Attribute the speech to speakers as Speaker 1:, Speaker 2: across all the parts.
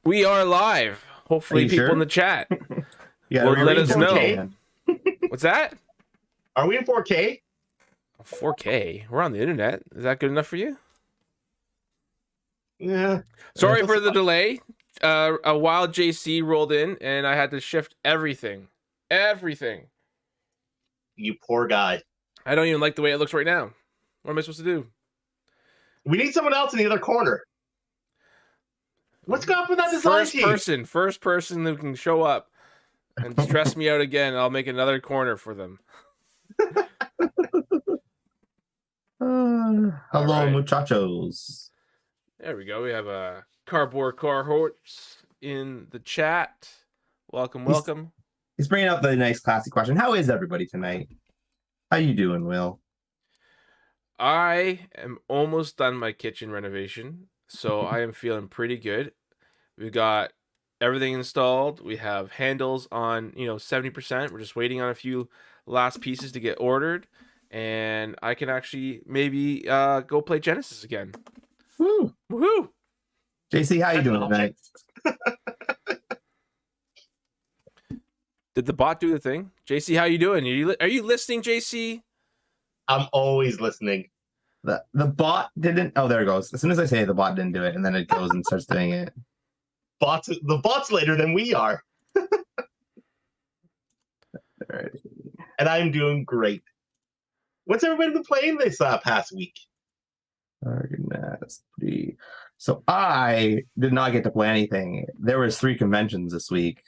Speaker 1: We are live. Hopefully,
Speaker 2: you
Speaker 1: people
Speaker 2: sure?
Speaker 1: in the chat
Speaker 2: Yeah,
Speaker 1: will let us know.
Speaker 3: 4K?
Speaker 1: What's that?
Speaker 3: Are we in 4K?
Speaker 1: 4K. We're on the internet. Is that good enough for you?
Speaker 3: Yeah.
Speaker 1: Sorry for the delay. A wild JC rolled in, and I had to shift everything. Everything.
Speaker 3: You poor guy.
Speaker 1: I don't even like the way it looks right now. What am I supposed to do?
Speaker 3: We need someone else in the other corner. What's going on with that design team?
Speaker 1: First person who can show up and stress me out again. I'll make another corner for them.
Speaker 2: Hello,
Speaker 1: right.
Speaker 2: muchachos.
Speaker 1: There we go. We have a cardboard car horse in the chat. Welcome.
Speaker 2: He's bringing up the nice classic question. How is everybody tonight? How you doing, Will?
Speaker 1: I am almost done my kitchen renovation, so I am feeling pretty good. We've got everything installed. We have handles on, 70%. We're just waiting on a few last pieces to get ordered, and I can actually maybe go play Genesis again.
Speaker 2: Woo!
Speaker 1: Woohoo!
Speaker 2: JC, how you doing tonight?
Speaker 1: Did the bot do the thing? JC, how you doing? Are you listening, JC?
Speaker 3: I'm always listening.
Speaker 2: The bot didn't. Oh, there it goes. As soon as I say it, the bot didn't do it, and then it goes and starts doing it.
Speaker 3: The bot's later than we are.
Speaker 2: Right.
Speaker 3: And I'm doing great. What's everybody been playing this past week?
Speaker 2: So I did not get to play anything. There was 3 conventions this week.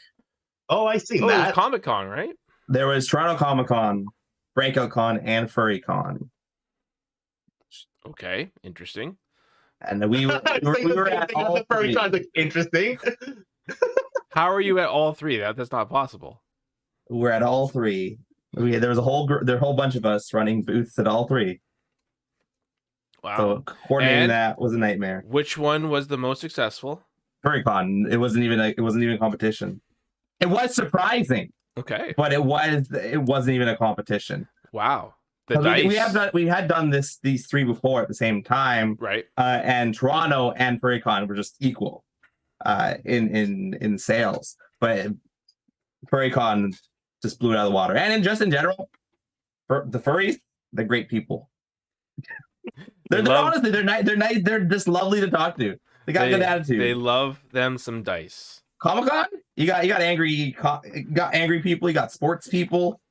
Speaker 3: Oh, I see
Speaker 1: Oh, it was
Speaker 3: that.
Speaker 1: Comic-Con, right?
Speaker 2: There was Toronto Comic-Con, Breakout Con, and Furry Con.
Speaker 1: Okay, interesting.
Speaker 2: And we were at all
Speaker 3: the furry
Speaker 2: 3.
Speaker 3: times like interesting.
Speaker 1: How are you at all 3? That's not possible.
Speaker 2: We're at all 3. There was a whole bunch of us running booths at all 3.
Speaker 1: Wow.
Speaker 2: So coordinating
Speaker 1: And
Speaker 2: that was a nightmare.
Speaker 1: which one was the most successful?
Speaker 2: FurryCon. It wasn't even a competition. It was surprising,
Speaker 1: Okay.
Speaker 2: but it wasn't even a competition.
Speaker 1: Wow. The dice.
Speaker 2: We had done these 3 before at the same time,
Speaker 1: right.
Speaker 2: And Toronto and FurryCon were just equal in sales, but FurryCon just blew it out of the water. And in general, for the furries, they're great people. Honestly, they're nice. They're just lovely to talk to. They got good attitude.
Speaker 1: They love them some dice.
Speaker 2: Comic-Con, you got angry people. You got sports people.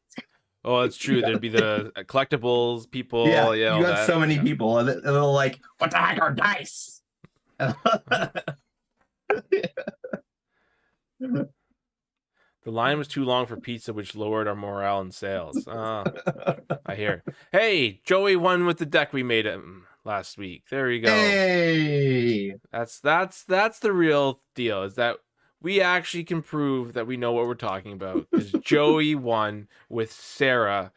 Speaker 1: Oh, that's true. There'd be the collectibles people.
Speaker 2: Yeah,
Speaker 1: you
Speaker 2: got so many people. And they're like, "What the heck are dice?"
Speaker 1: The line was too long for pizza, which lowered our morale and sales. I hear. Hey, Joey won with the deck we made him last week. There you go.
Speaker 2: Hey,
Speaker 1: That's the real deal. Is that we actually can prove that we know what we're talking about. Because Joey won with Sarah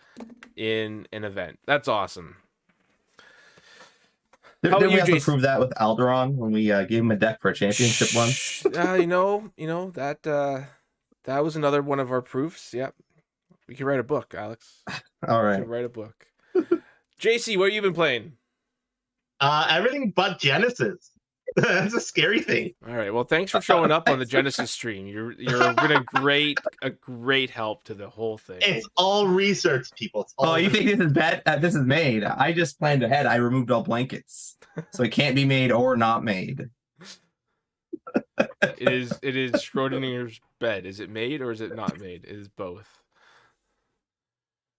Speaker 1: in an event. That's awesome.
Speaker 2: Did we have to prove that with Alderon when we gave him a deck for a championship once?
Speaker 1: That was another one of our proofs. Yep. We can write a book, Alex.
Speaker 2: All right.
Speaker 1: We can write a book. JC, what have you been playing?
Speaker 3: Everything but Genesis. That's a scary thing.
Speaker 1: All right. Well, thanks for showing up on the Genesis stream. You're been a great help to the whole thing.
Speaker 3: It's all research, people.
Speaker 2: You think this is bad? This is made. I just planned ahead. I removed all blankets, so it can't be made or not made.
Speaker 1: It is Schrodinger's bed. Is it made or is it not made? It is both.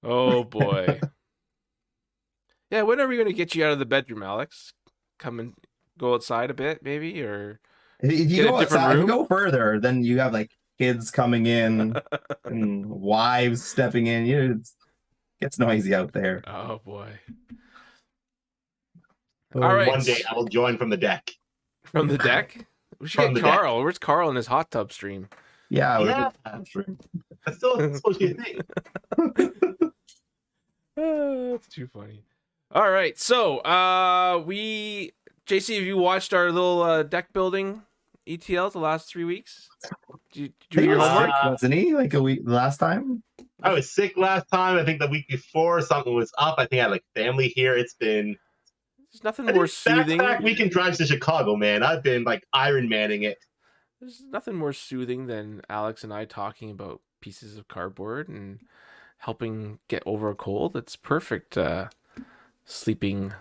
Speaker 1: Oh boy. Yeah, when are we going to get you out of the bedroom, Alex? Come and go outside a bit, maybe, or
Speaker 2: if you go outside, if you go further, then you have like kids coming in and wives stepping in. It gets noisy out there.
Speaker 1: Oh boy.
Speaker 2: All
Speaker 1: right.
Speaker 3: One day I will join from the deck.
Speaker 1: From the deck? We should get Carl. Where's Carl in his hot tub stream?
Speaker 2: Yeah.
Speaker 3: That's still supposed to be a thing.
Speaker 1: That's too funny. All right, so JC, have you watched our little deck building ETLs the last 3 weeks? Did you do your homework?
Speaker 2: Wasn't he like a week last time?
Speaker 3: I was sick last time. I think the week before something was up. I think I had like family here. It's been
Speaker 1: There's nothing more soothing.
Speaker 3: Back weekend drives to Chicago, man. I've been like Iron Manning it.
Speaker 1: there's nothing more soothing than Alex and I talking about pieces of cardboard and helping get over a cold. It's perfect sleeping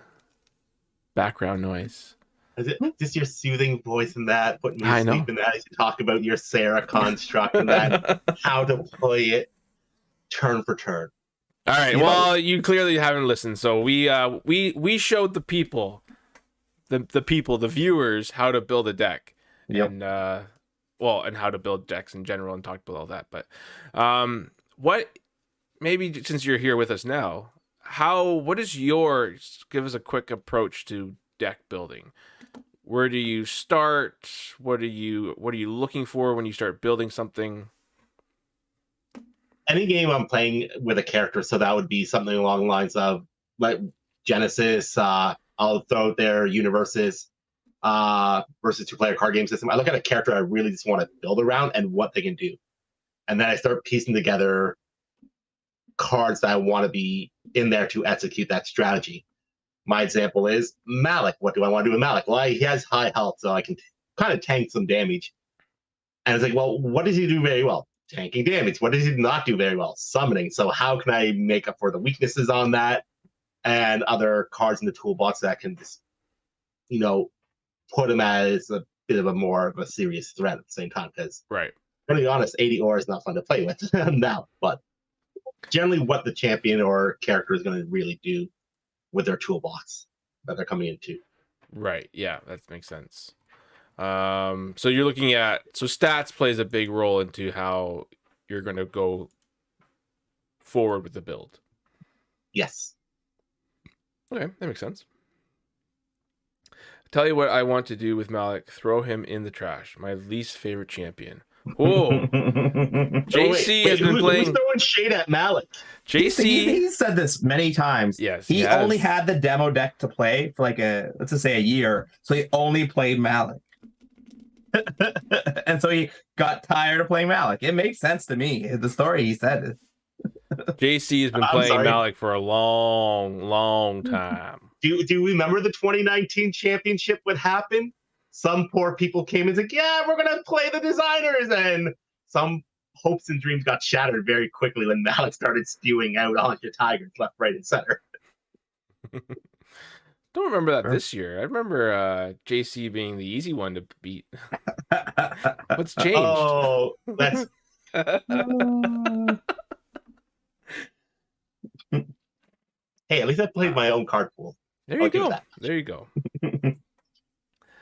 Speaker 1: background noise.
Speaker 3: Is it just your soothing voice in that, putting me
Speaker 1: I
Speaker 3: to
Speaker 1: know.
Speaker 3: sleep in that as you talk about your Sarah construct and that, how to play it turn for turn?
Speaker 1: All right.
Speaker 3: You know-
Speaker 1: Well, you clearly haven't listened. So we showed the people, the viewers, how to build a deck,
Speaker 2: Yep.
Speaker 1: and and how to build decks in general, and talked about all that. But what maybe since you're here with us now, what is give us a quick approach to deck building? Where do you start? What are you looking for when you start building something?
Speaker 3: Any game I'm playing with a character, so that would be something along the lines of like Genesis. I'll throw out there Universes versus 2-player card game system. I look at a character I really just want to build around and what they can do, and then I start piecing together cards that I want to be in there to execute that strategy. My example is Malik. What do I want to do with Malik? Well, he has high health, so I can kind of tank some damage. And it's like, well, what does he do very well? Tanking damage. What does he not do very well? Summoning. So how can I make up for the weaknesses on that and other cards in the toolbox that can just, put him as a bit of a more of a serious threat at the same time? Because,
Speaker 1: Right.
Speaker 3: to be honest, 80 ore is not fun to play with now. But generally, what the champion or character is going to really do with their toolbox that they're coming into.
Speaker 1: Right. Yeah, that makes sense. So you're looking at stats plays a big role into how you're going to go forward with the build.
Speaker 3: Yes.
Speaker 1: Okay, that makes sense. Tell you what I want to do with Malik: throw him in the trash. My least favorite champion. Whoa. JC has been playing.
Speaker 3: Who's throwing shade at Malik?
Speaker 1: JC.
Speaker 2: He said this many times.
Speaker 1: Yes,
Speaker 2: He
Speaker 1: has.
Speaker 2: only had the demo deck to play for let's just say a year. So he only played Malik. And so he got tired of playing Malik. It makes sense to me. The story he said.
Speaker 1: JC has been
Speaker 3: I'm
Speaker 1: playing
Speaker 3: sorry.
Speaker 1: Malik for a long time.
Speaker 3: Do you remember the 2019 championship? What happened? Some poor people came and said, "Yeah, we're gonna play the designers," and some hopes and dreams got shattered very quickly when Malik started spewing out all your tigers left, right, and center.
Speaker 1: Don't remember that
Speaker 2: Sure.
Speaker 1: this year. I remember JC being the easy one to beat. What's changed?
Speaker 3: Oh, that's hey. At least I played my own card pool.
Speaker 1: There you
Speaker 3: I'll give
Speaker 1: go.
Speaker 3: that.
Speaker 1: There you go.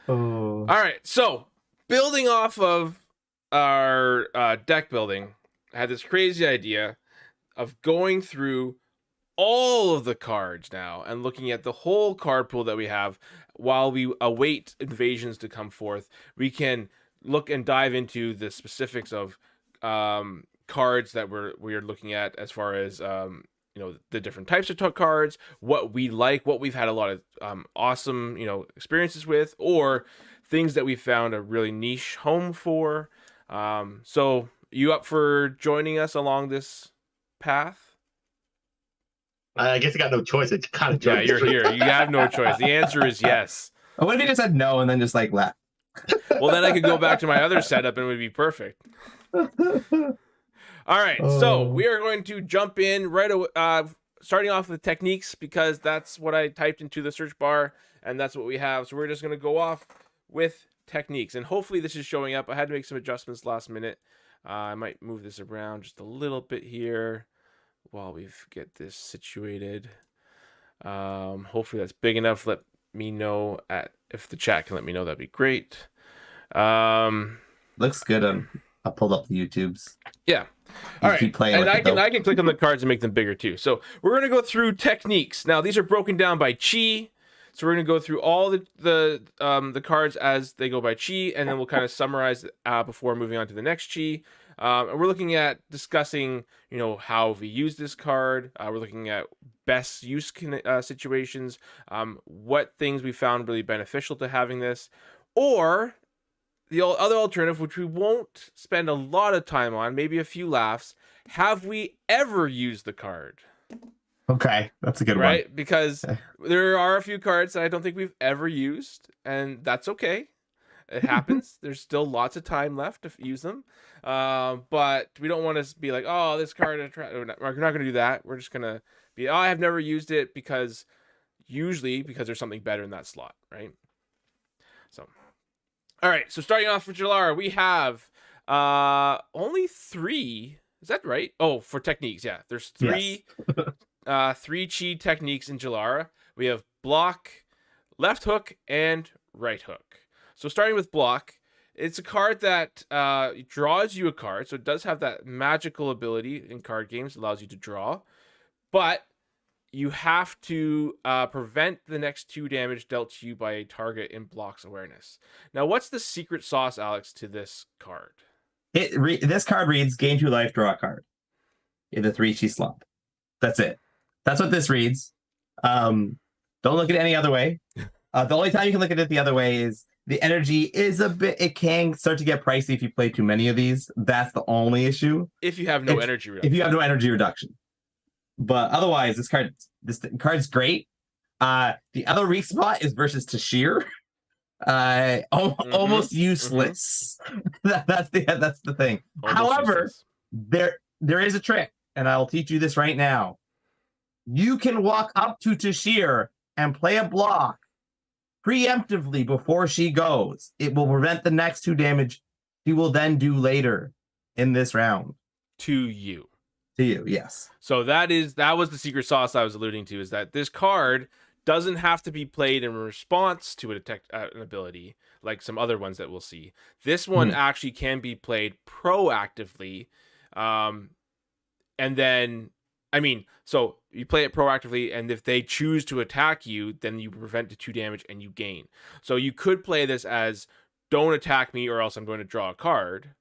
Speaker 2: Oh.
Speaker 1: All right. So building off of our deck building, I had this crazy idea of going through all of the cards now and looking at the whole card pool that we have while we await invasions to come forth. We can look and dive into the specifics of cards that we're looking at, as far as the different types of cards, what we like, what we've had a lot of awesome experiences with, or things that we found a really niche home for. So you up for joining us along this path?
Speaker 3: I guess I got no choice. It's kind of
Speaker 1: Yeah, you're here. You have no choice. The answer is yes.
Speaker 2: What if he just said no and then just left?
Speaker 1: Well, then I could go back to my other setup and it would be perfect. All right, so we are going to jump in right away, starting off with techniques, because that's what I typed into the search bar, and that's what we have. So we're just going to go off with techniques, and hopefully this is showing up. I had to make some adjustments last minute. I might move this around just a little bit here while we get this situated. Hopefully that's big enough. Let me know if the chat can let me know. That'd be great.
Speaker 2: Looks good. I pulled up the YouTubes.
Speaker 1: Yeah.
Speaker 2: You
Speaker 1: All right.
Speaker 2: keep playing
Speaker 1: And
Speaker 2: with
Speaker 1: I
Speaker 2: it, though.
Speaker 1: can click on the cards and make them bigger too. So we're gonna go through techniques. Now these are broken down by chi. So we're gonna go through all the cards as they go by chi, and then we'll kind of summarize before moving on to the next chi. And we're looking at discussing, how we use this card. We're looking at best use situations, what things we found really beneficial to having this, or the other alternative, which we won't spend a lot of time on, maybe a few laughs. Have we ever used the card?
Speaker 2: Okay, that's a good
Speaker 1: Right? Because there are a few cards that I don't think we've ever used, and that's okay. It happens. There's still lots of time left to use them. But we don't want to be like, oh, this card, we're not going to do that. We're just going to be, oh, I have never used it because there's something better in that slot, right? So, all right. So starting off with Jalara, we have only 3. Is that right? Oh, for techniques. Yeah. There's 3, three chi techniques in Jalara. We have block, left hook, and right hook. So starting with block, it's a card that draws you a card. So it does have that magical ability in card games, allows you to draw. But you have to prevent the next 2 damage dealt to you by a target in block's awareness. Now, what's the secret sauce, Alex, to this card?
Speaker 2: This card reads, gain 2 life, draw a card in the 3 chi slot. That's it. That's what this reads. Don't look at it any other way. The only time you can look at it the other way is the energy is a bit, it can start to get pricey if you play too many of these. That's the only issue.
Speaker 1: If you have no energy reduction.
Speaker 2: If you have no energy reduction. But otherwise, this card's great. The other weak spot is versus Tashir. Almost useless. That's the thing.
Speaker 1: Almost
Speaker 2: However,
Speaker 1: useless.
Speaker 2: there is a trick, and I'll teach you this right now. You can walk up to Tashir and play a block preemptively before she goes. It will prevent the next 2 damage she will then do later in this round.
Speaker 1: To you.
Speaker 2: To you, yes.
Speaker 1: So that was the secret sauce I was alluding to, is that this card doesn't have to be played in response to an ability like some other ones that we'll see. This one actually can be played proactively. And then, so you play it proactively, and if they choose to attack you, then you prevent the 2 damage and you gain. So you could play this as, don't attack me or else I'm going to draw a card.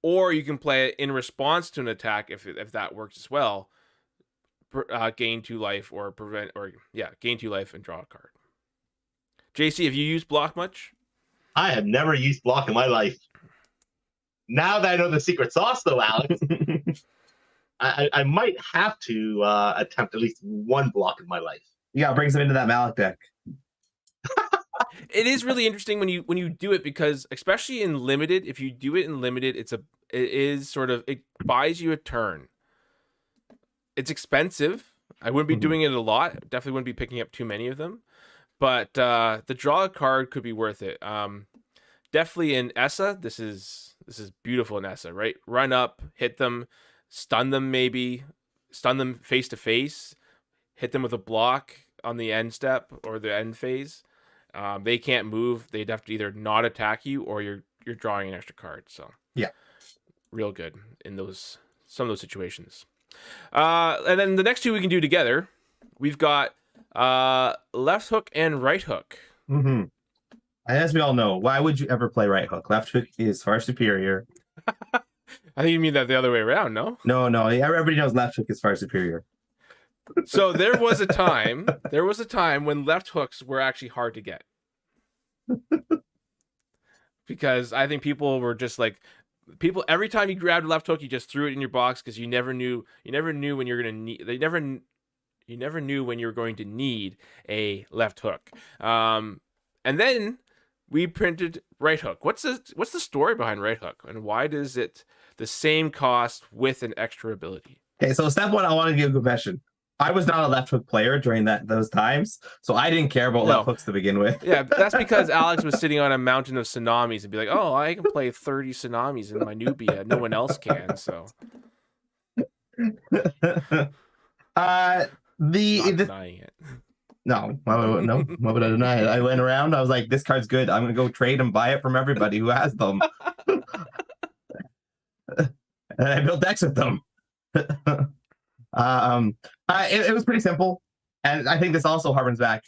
Speaker 1: Or you can play it in response to an attack if that works as well. Gain 2 life gain 2 life and draw a card. JC, have you used block much?
Speaker 3: I have never used block in my life. Now that I know the secret sauce, though, Alex, I might have to attempt at least 1 block in my life.
Speaker 2: Yeah, it brings them into that Malik deck.
Speaker 1: It is really interesting when you do it, because especially in limited, if you do it in limited, it buys you a turn. It's expensive. I wouldn't be doing it a lot. Definitely wouldn't be picking up too many of them. But the draw a card could be worth it. Definitely in Essa, this is beautiful in Essa, right? Run up, hit them, stun them maybe, stun them face to face, hit them with a block on the end step or the end phase. They can't move. They'd have to either not attack you or you're drawing an extra card. So
Speaker 2: yeah,
Speaker 1: real good in some of those situations. And then the next 2 we can do together, we've got left hook and right hook.
Speaker 2: Mm-hmm. As we all know, why would you ever play right hook? Left hook is far superior.
Speaker 1: I think you mean that the other way around, no?
Speaker 2: No. Everybody knows left hook is far superior.
Speaker 1: So there was a time when left hooks were actually hard to get. Because I think people were just like, every time you grabbed a left hook, you just threw it in your box because you never knew when you're going to need, you never knew when you were going to need a left hook. And then we printed right hook. What's the story behind right hook, and why does it the same cost with an extra ability?
Speaker 2: Okay, so step 1, I want to give a confession. I was not a left hook player during those times, so I didn't care about left hooks to begin with.
Speaker 1: Yeah, that's because Alex was sitting on a mountain of tsunamis and be like, "Oh, I can play 30 tsunamis in my Nubia. No one else can." So,
Speaker 2: not
Speaker 1: denying it.
Speaker 2: No, why would I deny it? I went around. I was like, "This card's good. I'm gonna go trade and buy it from everybody who has them." And I built decks with them. It was pretty simple, and I think this also harkens back.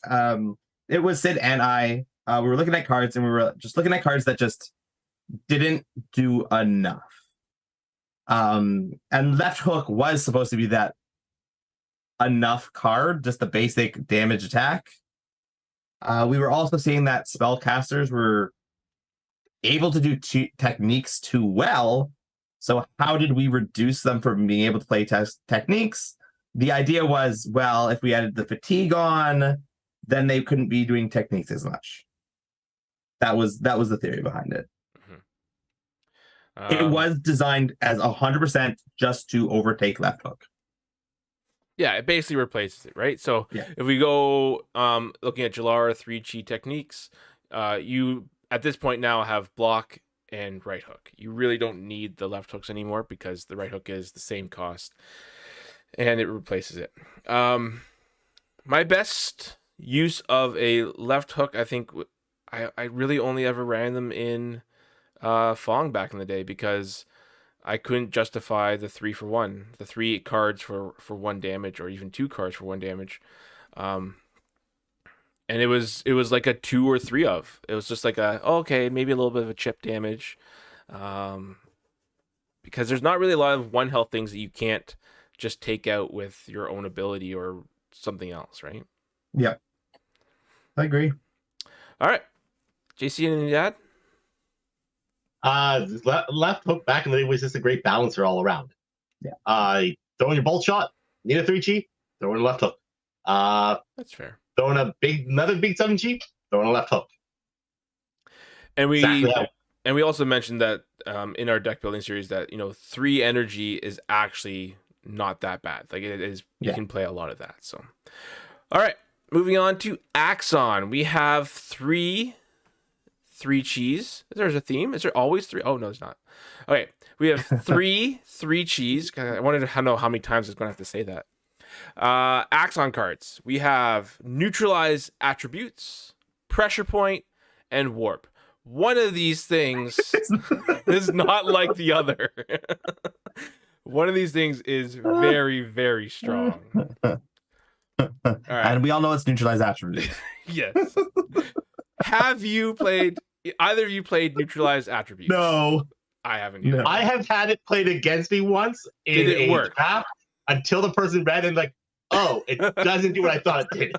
Speaker 2: It was Sid and I. We were looking at cards, and we were just looking at cards that just didn't do enough. And left hook was supposed to be that enough card, just the basic damage attack. We were also seeing that spellcasters were able to do techniques too well. So how did we reduce them from being able to play techniques? The idea was, well, if we added the fatigue on, then they couldn't be doing techniques as much. That was the theory behind it. It
Speaker 1: Um,
Speaker 2: was designed as 100% just to overtake left hook.
Speaker 1: Yeah, it basically replaces it, right? So
Speaker 2: Yeah.
Speaker 1: if we go looking at Jalara 3 chi techniques, you at this point now have block and right hook. You really don't need the left hooks anymore because the right hook is the same cost and it replaces it. My best use of a left hook, I think I really only ever ran them in Fong back in the day because I couldn't justify the 3-for-1, the 3 cards for 1 damage, or even 2 cards for 1 damage. And it was like a 2 or 3 of. It was just like okay, maybe a little bit of a chip damage. Because there's not really a lot of 1 health things that you can't just take out with your own ability or something else, right?
Speaker 2: Yeah. I agree.
Speaker 1: All right. JC, anything to add?
Speaker 3: Left hook back in the day was just a great balancer all around.
Speaker 2: Yeah.
Speaker 3: Throwing your bolt shot, need a 3 chi, throw in a left hook.
Speaker 1: That's fair.
Speaker 3: Throwing another big 7 chi, throw in a left hook.
Speaker 1: And
Speaker 3: Exactly.
Speaker 1: we also mentioned that in our deck building series that 3 energy is actually not that bad. Like it is, you can play a lot of that. So, all right, moving on to Axon. We have 3 chis. There's a theme. Is there always 3? Oh no, there's not. Okay, we have 3 chis. I wanted to know how many times I was going to have to say that. Axon cards. We have neutralize attributes, pressure point, and warp. One of these things is not like the other. One of these things is very, very strong. All right.
Speaker 2: And we all know it's neutralized attributes.
Speaker 1: Yes. Have you played, either of you played neutralized attributes?
Speaker 2: No.
Speaker 1: I haven't either.
Speaker 2: No.
Speaker 3: I have had it played against me once in
Speaker 1: Did it
Speaker 3: a
Speaker 1: work?
Speaker 3: draft until the person read and like, oh, it doesn't do what I thought it did.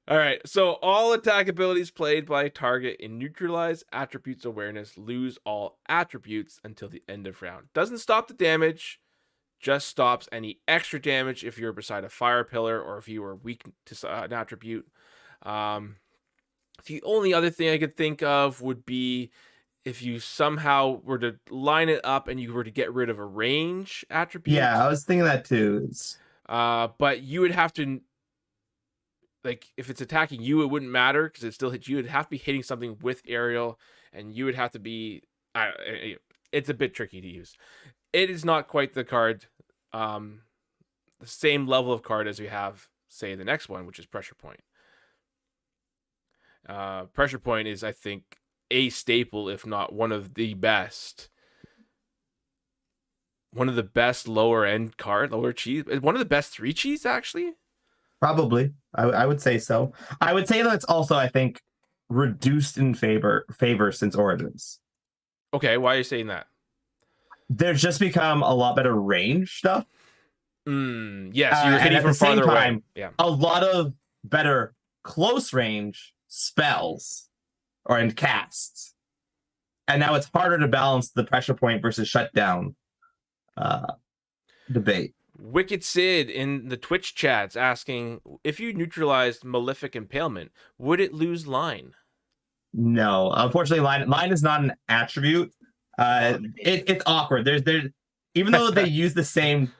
Speaker 1: All right, so all attack abilities played by a target in neutralize attributes awareness lose all attributes until the end of round. Doesn't stop the damage, just stops any extra damage if you're beside a fire pillar or if you are weak to an attribute. The only other thing I could think of would be if you somehow were to line it up and you were to get rid of a range attribute.
Speaker 2: Yeah, I was thinking that too.
Speaker 1: But you would have to, like, if it's attacking you, it wouldn't matter because it still hits you. It'd have to be hitting something with aerial, and you would have to be. It's a bit tricky to use. It is not quite the card, the same level of card as we have, say, the next one, which is pressure point. Pressure point is, I think, a staple, if not one of the best. One of the best lower end card, lower cheese. One of the best 3 cheese, actually.
Speaker 2: Probably. I would say so. I would say that it's also, I think, reduced in favor since Origins.
Speaker 1: Okay, why are you saying that?
Speaker 2: There's just become a lot better range stuff.
Speaker 1: Yes, you're hitting from farther away. Yeah.
Speaker 2: A lot of better close range spells and casts. And now it's harder to balance the pressure point versus shutdown debate.
Speaker 1: Wicked Sid in the Twitch chats asking, if you neutralized Malefic Impalement, would it lose line?
Speaker 2: No, unfortunately, line is not an attribute. It's awkward. There's even though they use the same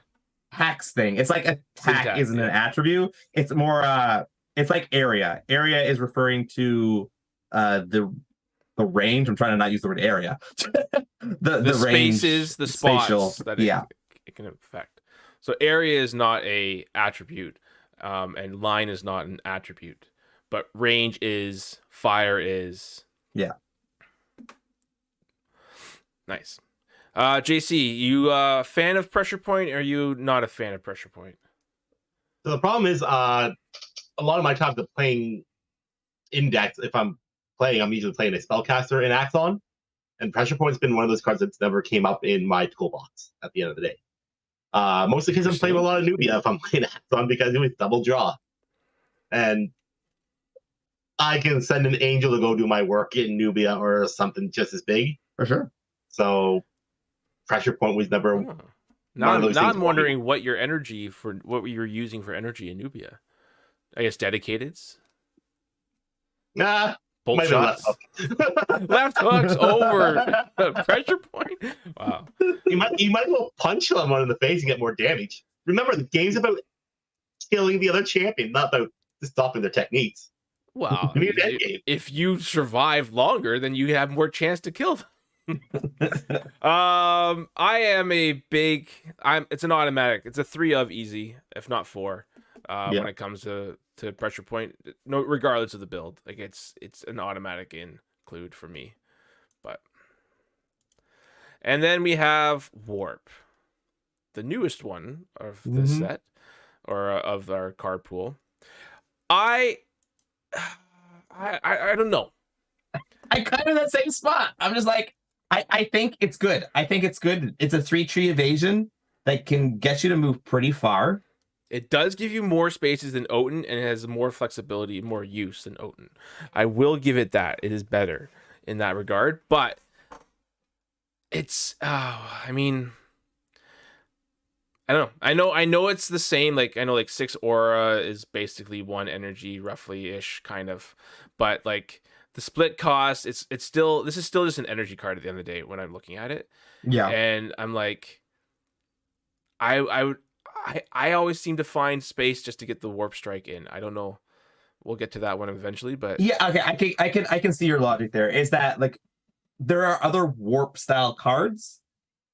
Speaker 2: hex thing, it's like attack isn't an attribute. It's more it's like area. Area is referring to the range. I'm trying to not use the word area. the range,
Speaker 1: spaces, the spots that it can affect. So area is not a attribute, and line is not an attribute, but range is, fire is.
Speaker 2: Yeah.
Speaker 1: Nice. JC, you a fan of pressure point, or are you not a fan of pressure point?
Speaker 3: So the problem is, a lot of my times of playing Index, if I'm playing, I'm usually playing a spellcaster in Axon, and pressure point's been one of those cards that's never came up in my toolbox at the end of the day. Mostly because I'm playing a lot of Nubia if I'm playing Axon because it was double draw. And I can send an angel to go do my work in Nubia or something just as big.
Speaker 2: For sure.
Speaker 3: So pressure point was never
Speaker 1: Now I'm wondering what your energy for what you're using for energy in Nubia. I guess dedicateds.
Speaker 3: Nah,
Speaker 1: Both
Speaker 3: Might have
Speaker 1: shots.
Speaker 3: left
Speaker 1: Left hooks over the pressure point. Wow.
Speaker 3: you might as well punch someone in the face and get more damage. Remember, the game's about killing the other champion, not about stopping their techniques.
Speaker 1: Well,
Speaker 3: Give me a dead game.
Speaker 1: if you survive longer, then you have more chance to kill them. I am a big. It's an automatic. It's a 3 of easy, if not 4. When it comes to pressure point, no, regardless of the build, like it's an automatic include for me. And then we have Warp, the newest one of the set, or of our card pool. I don't know.
Speaker 2: I kind of that same spot. I'm just like, I think it's good. I think it's good. It's a 3-tree evasion that can get you to move pretty far.
Speaker 1: It does give you more spaces than Oten, and it has more flexibility, more use than Oten. I will give it that. It is better in that regard, but it's, I mean, I don't know. I know it's the same. Like, I know like 6 aura is basically 1 energy, roughly ish, kind of, but like the split cost, it's still, this is still just an energy card at the end of the day when I'm looking at it.
Speaker 2: Yeah.
Speaker 1: And I'm like, I always seem to find space just to get the warp strike in. I don't know. We'll get to that one eventually, but
Speaker 2: Yeah, okay. I can see your logic there. Is that like there are other warp style cards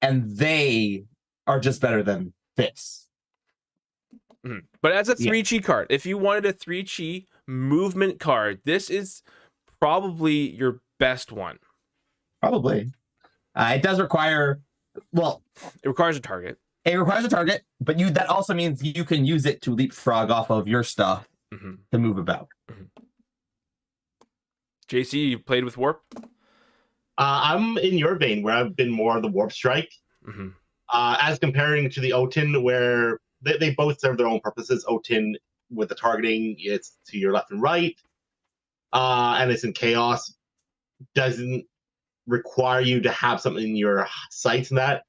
Speaker 2: and they are just better than this.
Speaker 1: But as a 3-chi card, if you wanted a 3-chi movement card, this is probably your best one.
Speaker 2: Probably. It does require, well,
Speaker 1: It requires a target.
Speaker 2: it requires a target, but that also means you can use it to leapfrog off of your stuff to move about.
Speaker 1: JC, you played with Warp?
Speaker 3: I'm in your vein where I've been more of the Warp Strike. As comparing to the Oten, where they both serve their own purposes. Oten with the targeting, it's to your left and right, and it's in chaos. Doesn't require you to have something in your sights in that.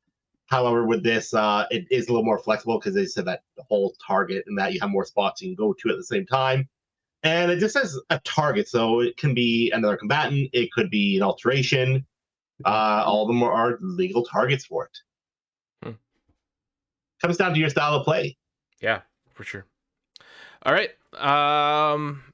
Speaker 3: However, with this, it is a little more flexible because they said that the whole target and that you have more spots you can go to at the same time. And it just says a target, so it can be another combatant, it could be an alteration. All of them are legal targets for it. Comes down to your style of play.
Speaker 1: Yeah, for sure. All right.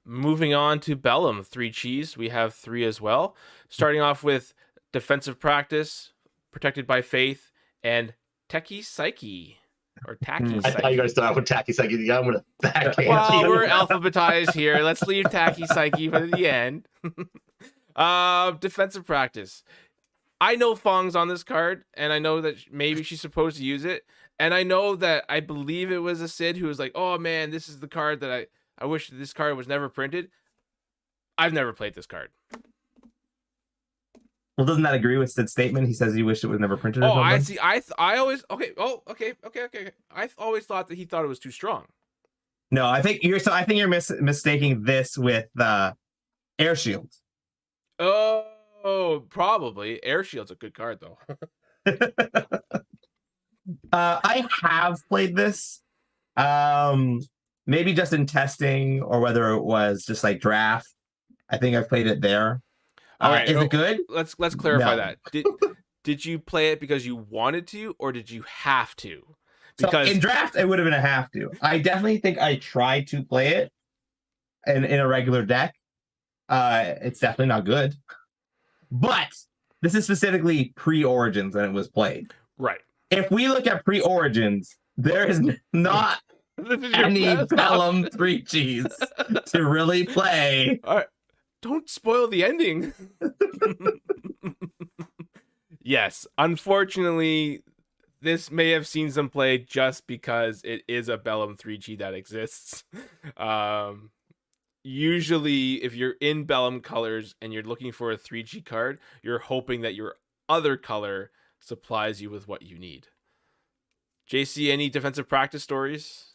Speaker 1: Moving on to Bellum, 3 cheese. We have 3 as well. Starting off with Defensive Practice, Protected by Faith, and Techie Psyche. Or Tacky
Speaker 3: I
Speaker 1: Psyche.
Speaker 3: thought you guys started off with Tacky Psyche. I'm going to backhand
Speaker 1: Well,
Speaker 3: you.
Speaker 1: we're alphabetized here. Let's leave Tacky Psyche for the end. Defensive Practice. I know Fong's on this card, and I know that maybe she's supposed to use it. And I know that I believe it was a Sid who was like, oh man, this is the card that I wish this card was never printed. I've never played this card.
Speaker 2: Well, doesn't that agree with Sid's statement? He says he wished it was never printed.
Speaker 1: Oh, I see. I always okay. Oh, okay. I always thought that he thought it was too strong.
Speaker 2: No, I think you're mistaking this with Air Shield.
Speaker 1: Oh, probably. Air Shield's a good card though.
Speaker 2: I have played this, maybe just in testing or whether it was just like draft. I think I've played it there.
Speaker 1: All right,
Speaker 2: is it good?
Speaker 1: Let's clarify
Speaker 2: No.
Speaker 1: that. Did you play it because you wanted to, or did you have to?
Speaker 2: So
Speaker 1: Because
Speaker 2: in draft, it would have been a have to. I definitely think I tried to play it in a regular deck. It's definitely not good. But this is specifically pre-Origins when it was played.
Speaker 1: right.
Speaker 2: If we look at pre-Origins, there is not
Speaker 1: This is your
Speaker 2: any
Speaker 1: best
Speaker 2: Bellum
Speaker 1: option.
Speaker 2: 3 cheese to really play.
Speaker 1: All right. Don't spoil the ending. Yes, unfortunately, this may have seen some play just because it is a Bellum 3G that exists. Usually, if you're in Bellum colors and you're looking for a 3G card, you're hoping that your other color supplies you with what you need. JC, any defensive practice stories?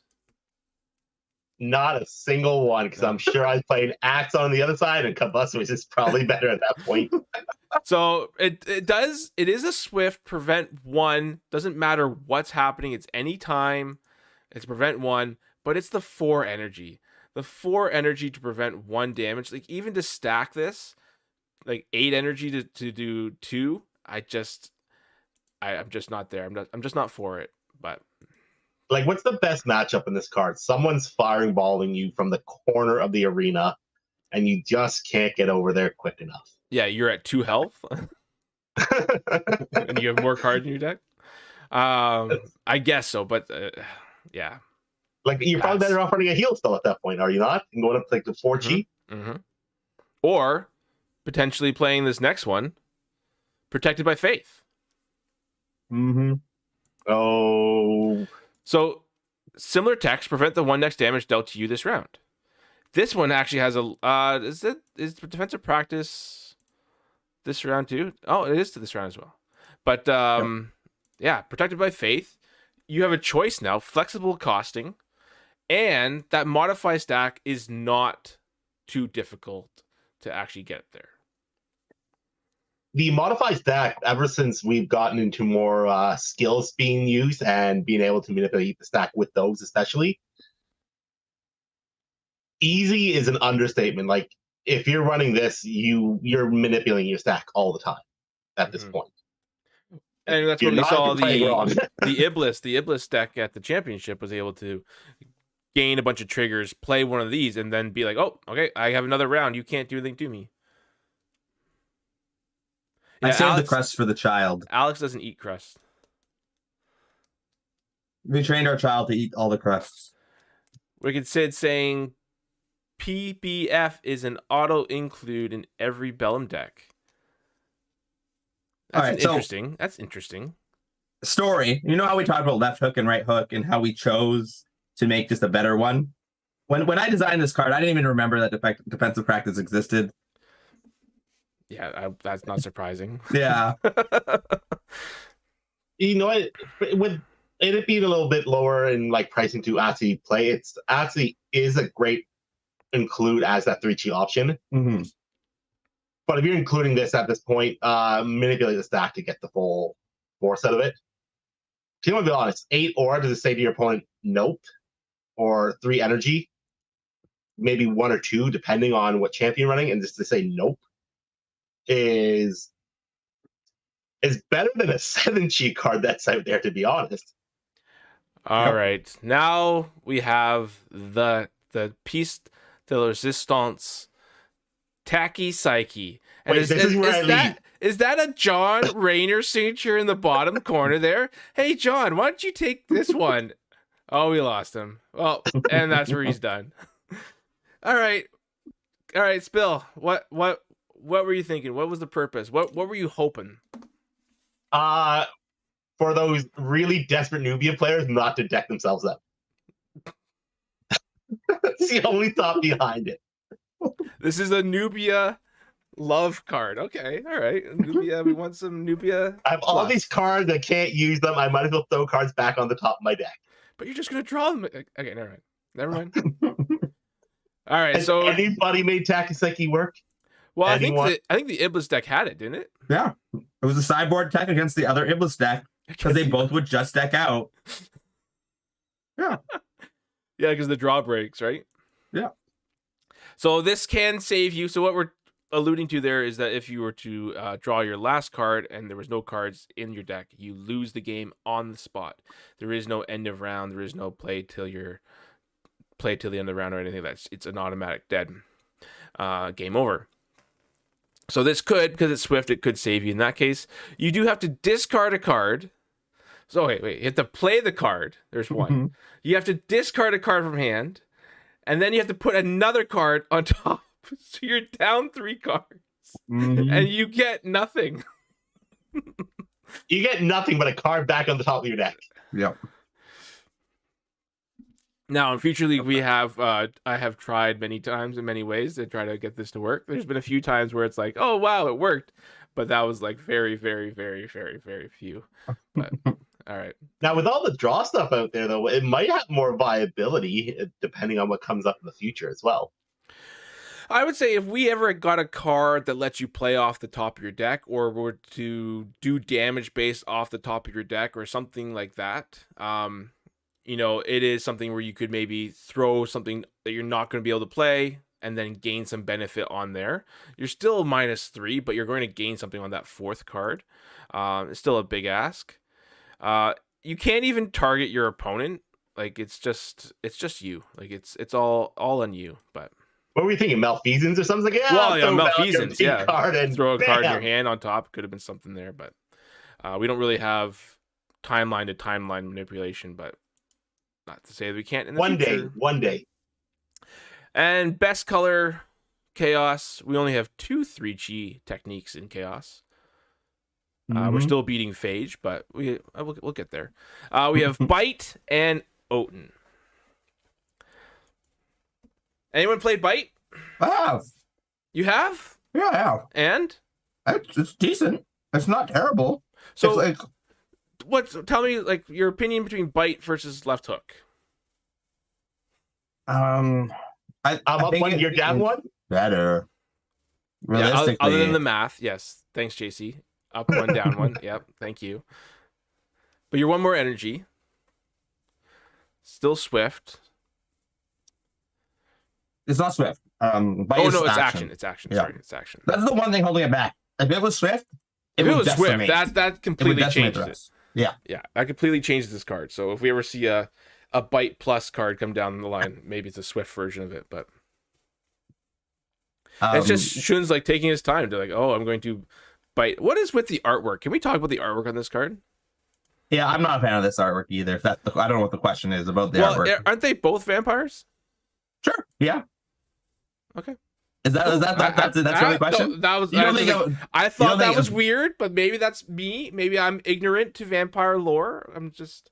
Speaker 3: Not a single one, because I'm sure I played Axe on the other side, and Combust was just probably better at that point.
Speaker 1: So it is a swift prevent 1. Doesn't matter what's happening. It's any time. It's prevent 1, but it's the 4 energy. The 4 energy to prevent 1 damage. Like even to stack this, like 8 energy to do 2. I'm just not there. I'm just not for it. But
Speaker 3: Like, what's the best matchup in this card? Someone's firing balling you from the corner of the arena, and you just can't get over there quick enough.
Speaker 1: yeah, you're at 2 health, and you have more cards in your deck. I guess so, but yeah.
Speaker 3: Like, you're probably
Speaker 1: Pass.
Speaker 3: better off running a heal spell at that point, are you not? And going up to like the 4 chi.
Speaker 1: Mm-hmm. Or potentially playing this next one, Protected by Faith.
Speaker 2: Mm-hmm.
Speaker 3: Oh,
Speaker 1: So similar text, prevent the 1 next damage dealt to you this round. This one actually has a is defensive practice this round too? Oh, it is to this round as well. But yeah, Protected by Faith. You have a choice now, flexible costing, and that modify stack is not too difficult to actually get there.
Speaker 3: the modified stack, ever since we've gotten into more skills being used and being able to manipulate the stack with those, especially, easy is an understatement. Like, if you're running this, you're manipulating your stack all the time at this point.
Speaker 1: And that's
Speaker 3: You're
Speaker 1: when we
Speaker 3: not
Speaker 1: saw
Speaker 3: playing wrong.
Speaker 1: the Iblis deck at the championship was able to gain a bunch of triggers, play one of these, and then be like, oh, okay, I have another round. You can't do anything to me.
Speaker 2: I
Speaker 1: Yeah,
Speaker 2: saved the crust for the child.
Speaker 1: Alex doesn't eat crust.
Speaker 2: We trained our child to eat all the crusts.
Speaker 1: Wicked Sid saying PBF is an auto include in every Bellum deck. That's
Speaker 2: All right, so-
Speaker 1: interesting. That's interesting.
Speaker 2: Story. You know how we talked about left hook and right hook and how we chose to make just a better one? When I designed this card, I didn't even remember that defensive practice existed.
Speaker 1: Yeah, that's not surprising.
Speaker 2: Yeah.
Speaker 3: You know what? With it being a little bit lower in like pricing to actually play, it's actually is a great include as that 3 chi option.
Speaker 2: Mm-hmm.
Speaker 3: But if you're including this at this point, manipulate the stack to get the full force out of it. To be honest, 8 aura, does it say to your opponent, nope? Or 3 energy? Maybe 1 or 2, depending on what champion you're running, and just to say nope is better than a 7 chi card that's out there, to be honest.
Speaker 1: All right. Now we have the piece de resistance, Tacky Psyche. And
Speaker 3: Wait, this is where I leave.
Speaker 1: Is that a John Rayner signature in the bottom corner there? Hey, John, why don't you take this one? Oh, we lost him. Well, and that's where he's done. All right, Spill. What were you thinking? What was the purpose? What were you hoping?
Speaker 3: For those really desperate Nubia players not to deck themselves up. That's the only thought behind it.
Speaker 1: This is a Nubia love card. Okay, all right. Nubia, we want some Nubia.
Speaker 3: I have all these cards, I can't use them. I might as well throw cards back on the top of my deck.
Speaker 1: But you're just gonna draw them. Okay, never mind. All right,
Speaker 3: Has
Speaker 1: so
Speaker 3: anybody made Takaseki work?
Speaker 1: well,
Speaker 3: anyone?
Speaker 1: I think the Iblis deck had it, didn't it?
Speaker 2: Yeah. It was a sideboard deck against the other Iblis deck because they both would just deck out. Yeah.
Speaker 1: Yeah, because the draw breaks, right?
Speaker 2: Yeah.
Speaker 1: So this can save you. So what we're alluding to there is that if you were to draw your last card and there was no cards in your deck, you lose the game on the spot. There is no end of round. There is no play till the end of the round or anything. It's an automatic dead. Game over. So this could, because it's Swift, it could save you. In that case, you do have to discard a card. So wait, you have to play the card. There's one.
Speaker 2: Mm-hmm.
Speaker 1: You have to discard a card from hand, and then you have to put another card on top. So you're down 3 cards,
Speaker 2: Mm-hmm.
Speaker 1: and you get nothing.
Speaker 3: You get nothing but a card back on the top of your deck.
Speaker 2: Yep.
Speaker 1: Now in Future League, we have I have tried many times in many ways to try to get this to work. There's been a few times where it's like, oh wow, it worked, but that was like very, very, very, very, very few. But all right.
Speaker 3: Now, with all the draw stuff out there, though, it might have more viability depending on what comes up in the future as well.
Speaker 1: I would say if we ever got a card that lets you play off the top of your deck, or were to do damage based off the top of your deck, or something like that, it is something where you could maybe throw something that you're not going to be able to play and then gain some benefit on there. You're still -3, but you're going to gain something on that 4th card. It's still a big ask. You can't even target your opponent. Like it's just you. Like it's all on you. But
Speaker 3: What were you thinking? Malfeasance or something? Like, yeah,
Speaker 1: well, yeah,
Speaker 3: throw down your
Speaker 1: malfeasance.
Speaker 3: team
Speaker 1: Yeah,
Speaker 3: card and
Speaker 1: throw a card in your
Speaker 3: bam!
Speaker 1: hand on top. Could have been something there, but we don't really have timeline to timeline manipulation. But not to say that we can't in the future.
Speaker 3: One day.
Speaker 1: And best color, Chaos. We only have 2 3G techniques in Chaos. We're
Speaker 2: Mhm.
Speaker 1: still beating Phage, but we'll get there. We have Bite and Oten. Anyone played Bite?
Speaker 2: I have.
Speaker 1: You have?
Speaker 2: Yeah, I have.
Speaker 1: And
Speaker 2: It's decent. It's not terrible.
Speaker 1: so,
Speaker 2: It's
Speaker 1: tell me like your opinion between Bite versus Left Hook.
Speaker 2: I'm
Speaker 3: I'm up 1 year, down 1.
Speaker 2: Better.
Speaker 1: Yeah,
Speaker 2: Realistically,
Speaker 1: other than the math, yes. Thanks, JC. Up 1, down 1. Yep, thank you. But you're 1 more energy. Still swift.
Speaker 2: it's not Swift. Bite
Speaker 1: Oh
Speaker 2: is
Speaker 1: no, it's action. It's action.
Speaker 2: Yeah.
Speaker 1: Sorry, it's action.
Speaker 2: That's the one thing holding it back. If it was Swift,
Speaker 1: If it
Speaker 2: would
Speaker 1: was Swift,
Speaker 2: decimate.
Speaker 1: that
Speaker 2: It would
Speaker 1: completely
Speaker 2: decimate
Speaker 1: changes
Speaker 2: the
Speaker 1: it.
Speaker 2: rest. Yeah.
Speaker 1: Yeah, that completely changes this card. So if we ever see a Bite Plus card come down the line, maybe it's a Swift version of it. But it's just Shun's like taking his time to like, oh, I'm going to Bite. What is with the artwork? Can we talk about the artwork on this card?
Speaker 2: Yeah, I'm not a fan of this artwork either. If that's I don't know what the question is about the
Speaker 1: Well,
Speaker 2: artwork.
Speaker 1: aren't they both vampires?
Speaker 2: Sure. Yeah.
Speaker 1: Okay.
Speaker 2: Is that that's the only question?
Speaker 1: No, that was.
Speaker 2: You don't
Speaker 1: I,
Speaker 2: think
Speaker 1: was like,
Speaker 2: it-
Speaker 1: I
Speaker 2: you
Speaker 1: thought
Speaker 2: don't
Speaker 1: that
Speaker 2: think
Speaker 1: was
Speaker 2: it-
Speaker 1: weird, but maybe that's me. Maybe I'm ignorant to vampire lore. I'm just.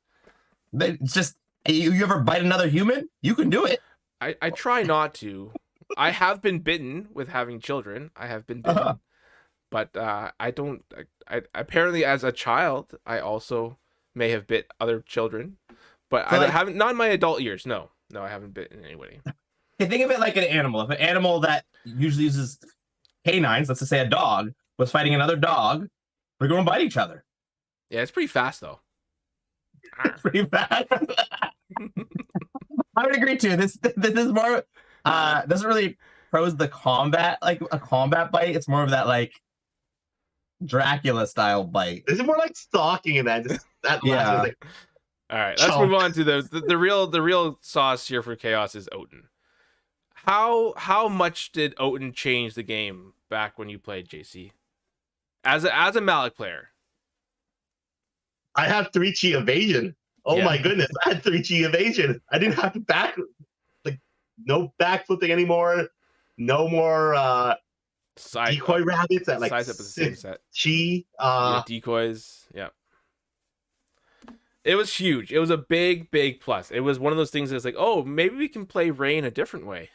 Speaker 2: It's just you ever bite another human? You can do it.
Speaker 1: I try not to. I have been bitten with having children. I have been bitten,
Speaker 2: Uh-huh.
Speaker 1: but I don't. I apparently as a child I also may have bit other children, but
Speaker 2: So,
Speaker 1: I
Speaker 2: like-
Speaker 1: haven't. Not in my adult years. No, I haven't bitten anybody.
Speaker 2: Okay, think of it like an animal. If an animal that usually uses canines, let's just say a dog, was fighting another dog, they're going to bite each other.
Speaker 1: Yeah, it's pretty fast though.
Speaker 2: Pretty bad. I would agree too. This is more doesn't really pros the combat like a combat bite. It's more of that like Dracula style bite.
Speaker 3: This is more like stalking, and then just that
Speaker 2: Yeah.
Speaker 3: last was like,
Speaker 1: All right, let's move on to the real sauce here for Chaos is Oten. How much did Oten change the game back when you played, JC? As a Malik player.
Speaker 3: I have 3G evasion. Oh
Speaker 1: Yeah.
Speaker 3: my goodness, I had 3G evasion. I didn't have to no backflipping anymore. No more
Speaker 1: Side,
Speaker 3: decoy rabbits at like
Speaker 1: size up as the same
Speaker 3: 6
Speaker 1: set.
Speaker 3: Chi.
Speaker 1: Yeah, decoys. Yeah. It was huge. It was a big plus. It was one of those things that's like, oh, maybe we can play Rain a different way.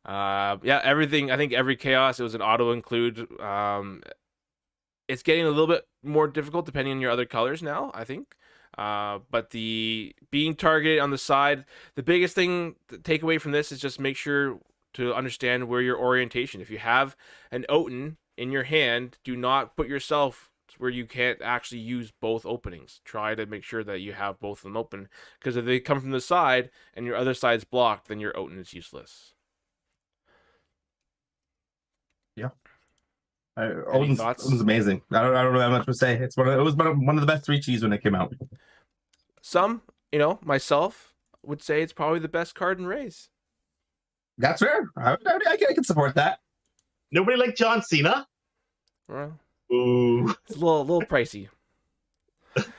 Speaker 1: Yeah, everything. I think every Chaos, it was an auto include. It's getting a little bit more difficult depending on your other colors now, I think. But the being targeted on the side, the biggest thing to take away from this is just make sure to understand where your orientation. If you have an Oten in your hand, do not put yourself where you can't actually use both openings. Try to make sure that you have both of them open, because if they come from the side and your other side's blocked, then your Oten is useless.
Speaker 2: Odin's
Speaker 1: thoughts?
Speaker 2: amazing. I don't know that much to say. It was one of the best 3Gs when it came out.
Speaker 1: Some, myself would say it's probably the best card in Rays.
Speaker 2: That's fair. I can support that.
Speaker 3: Nobody like John Cena.
Speaker 1: Well,
Speaker 3: Ooh,
Speaker 1: it's a little pricey.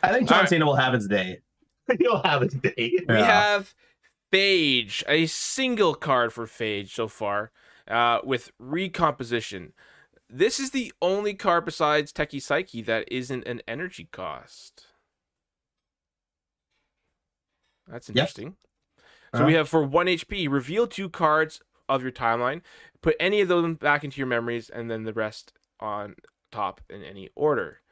Speaker 2: I think John
Speaker 1: Alright.
Speaker 2: Cena will have his day.
Speaker 3: you'll have a day.
Speaker 1: We
Speaker 2: Yeah.
Speaker 1: have Phage, a single card for Phage so far, with Recomposition. This is the only card besides Techie Psyche that isn't an energy cost. That's
Speaker 2: Yep.
Speaker 1: interesting. So we have for 1 HP, reveal 2 cards of your timeline, put any of them back into your memories, and then the rest on top in any order.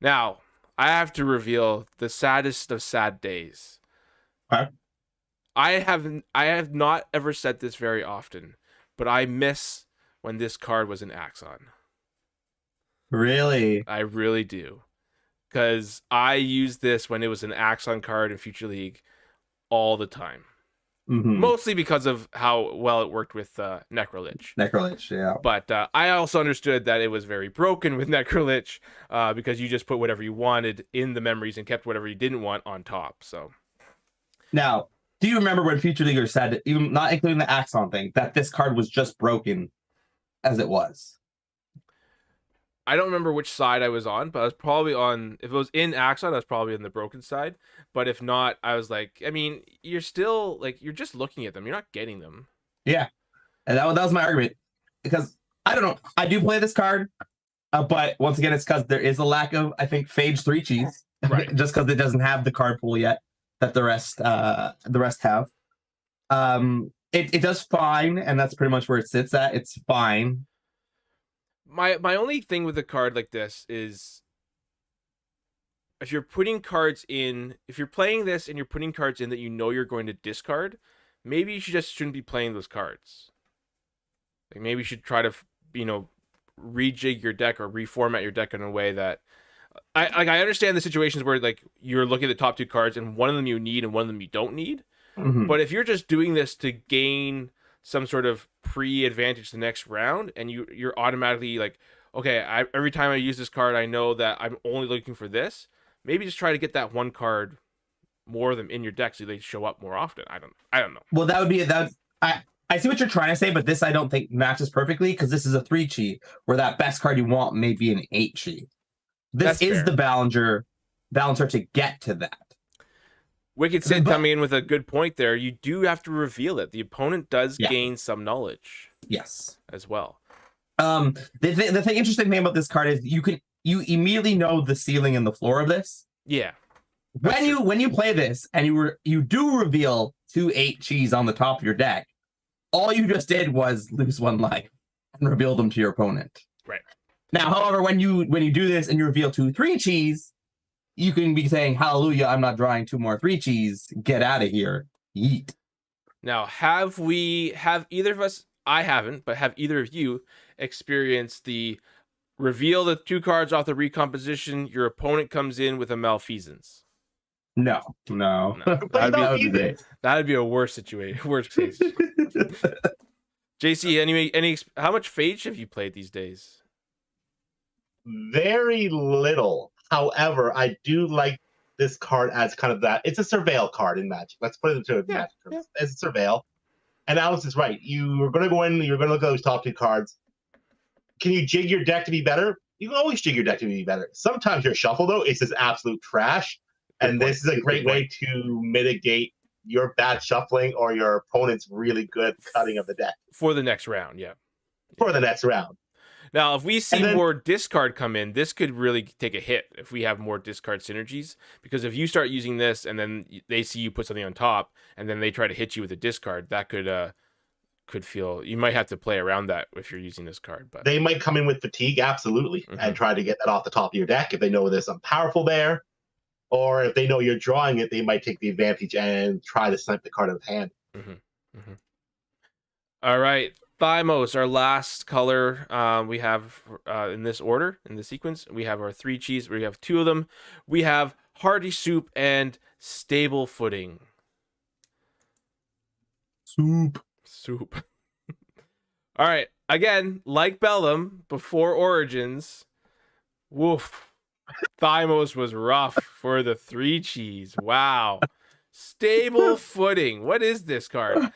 Speaker 1: Now, I have to reveal the saddest of sad days.
Speaker 2: Okay.
Speaker 1: I have not ever said this very often, but I miss when this card was an Axon.
Speaker 2: Really?
Speaker 1: I really do. Because I used this when it was an Axon card in Future League all the time.
Speaker 2: Mhm.
Speaker 1: Mostly because of how well it worked with Necrolich.
Speaker 2: Necrolich, yeah.
Speaker 1: But I also understood that it was very broken with Necrolich because you just put whatever you wanted in the memories and kept whatever you didn't want on top. So
Speaker 2: Now, do you remember when Future Leaguer said, even not including the Axon thing, that this card was just broken as it was?
Speaker 1: I don't remember which side I was on, but I was probably on. If it was in Axon, I was probably on the broken side. But if not, I was like, I mean, you're still like you're just looking at them. You're not getting them.
Speaker 2: Yeah. And that was my argument. Because I don't know. I do play this card, but once again, it's because there is a lack of, I think, Phage 3 cheese.
Speaker 1: Right.
Speaker 2: Just because it doesn't have the card pool yet that the rest have. It does fine, and that's pretty much where it sits at. It's fine.
Speaker 1: My only thing with a card like this is if you're putting cards in, if you're playing this and you're putting cards in that you know you're going to discard, maybe you shouldn't be playing those cards. Like maybe you should try to, rejig your deck or reformat your deck in a way that I understand the situations where like you're looking at the top two cards and one of them you need and one of them you don't need.
Speaker 2: Mhm.
Speaker 1: But if you're just doing this to gain some sort of pre-advantage the next round, and you're automatically like, okay, every time I use this card, I know that I'm only looking for this. Maybe just try to get that one card more of them in your deck so they show up more often. I don't know.
Speaker 2: Well, that would be that. I see what you're trying to say, but this I don't think matches perfectly because this is a 3 chi, where that best card you want may be an 8 chi. This
Speaker 1: That's
Speaker 2: is
Speaker 1: fair.
Speaker 2: the balancer to get to that.
Speaker 1: Wicked Sid
Speaker 2: But-
Speaker 1: coming in with a good point there. You do have to reveal it. The opponent does
Speaker 2: Yeah.
Speaker 1: gain some knowledge
Speaker 2: Yes.
Speaker 1: as well.
Speaker 2: The thing interesting thing about this card is you immediately know the ceiling and the floor of this.
Speaker 1: Yeah. That's
Speaker 2: When you play this and you do reveal 2 8 cheese on the top of your deck, all you just did was lose 1 life and reveal them to your opponent.
Speaker 1: Right.
Speaker 2: Now, however, when you do this and you reveal 2 3 cheese, you can be saying, "Hallelujah! I'm not drawing 2 more 3 cheese. Get out of here, yeet."
Speaker 1: Now, have either of us? I haven't, but have either of you experienced the reveal the 2 cards off the recomposition? Your opponent comes in with a malfeasance.
Speaker 2: No.
Speaker 1: That'd be
Speaker 3: Malfeasance.
Speaker 1: That'd be a worse situation. Worst case. JC, any? How much Phage have you played these days?
Speaker 3: Very little. However, I do like this card as kind of that. It's a surveil card in Magic. Let's put it into Magic terms. It's a surveil. And Alex is right. You are going to go in. You're going to look at those top 2 cards. Can you jig your deck to be better? You can always jig your deck to be better. Sometimes your shuffle, though, is just absolute trash. And this is a great way to mitigate your bad shuffling or your opponent's really good cutting of the deck
Speaker 1: For the next round, yeah.
Speaker 3: for the next round.
Speaker 1: Now, if we see
Speaker 3: And then-
Speaker 1: more discard come in, this could really take a hit if we have more discard synergies. Because if you start using this and then they see you put something on top and then they try to hit you with a discard, that could feel you might have to play around that if you're using this card. But
Speaker 3: They might come in with fatigue, absolutely, and try to get that off the top of your deck if they know there's something powerful there. Or if they know you're drawing it, they might take the advantage and try to snipe the card out of hand.
Speaker 1: all right, Thymos, our last color. We have in this order, in the sequence, we have our 3 cheese. We have 2 of them. We have Hearty Soup and Stable Footing. Soup. All right. Again, like Bellum, before Origins, woof. Thymos was rough for the 3 cheese. Wow. Stable Footing. What is this card?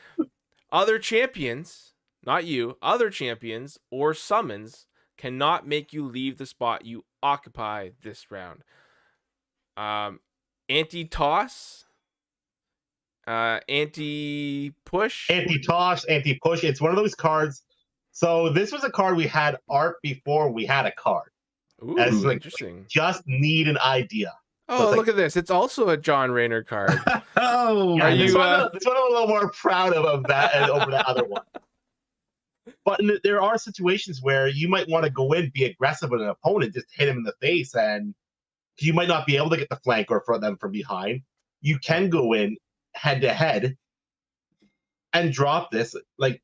Speaker 1: Other champions, not you, other champions or summons cannot make you leave the spot you occupy this round. Anti-toss. Anti-push.
Speaker 3: Anti-toss, anti-push. It's one of those cards. So this was a card we had art before we had a card.
Speaker 1: Ooh,
Speaker 3: As like-
Speaker 1: interesting.
Speaker 3: Just need an idea.
Speaker 1: Oh,
Speaker 3: it's
Speaker 1: look at this. It's also a John Rayner card.
Speaker 2: Oh,
Speaker 1: Are
Speaker 3: this
Speaker 1: you,
Speaker 3: one, this one I'm a little more proud of that and over the other one. But there are situations where you might want to go in, be aggressive with an opponent, just hit him in the face, and you might not be able to get the flank or for them from behind. You can go in head to head and drop this, like,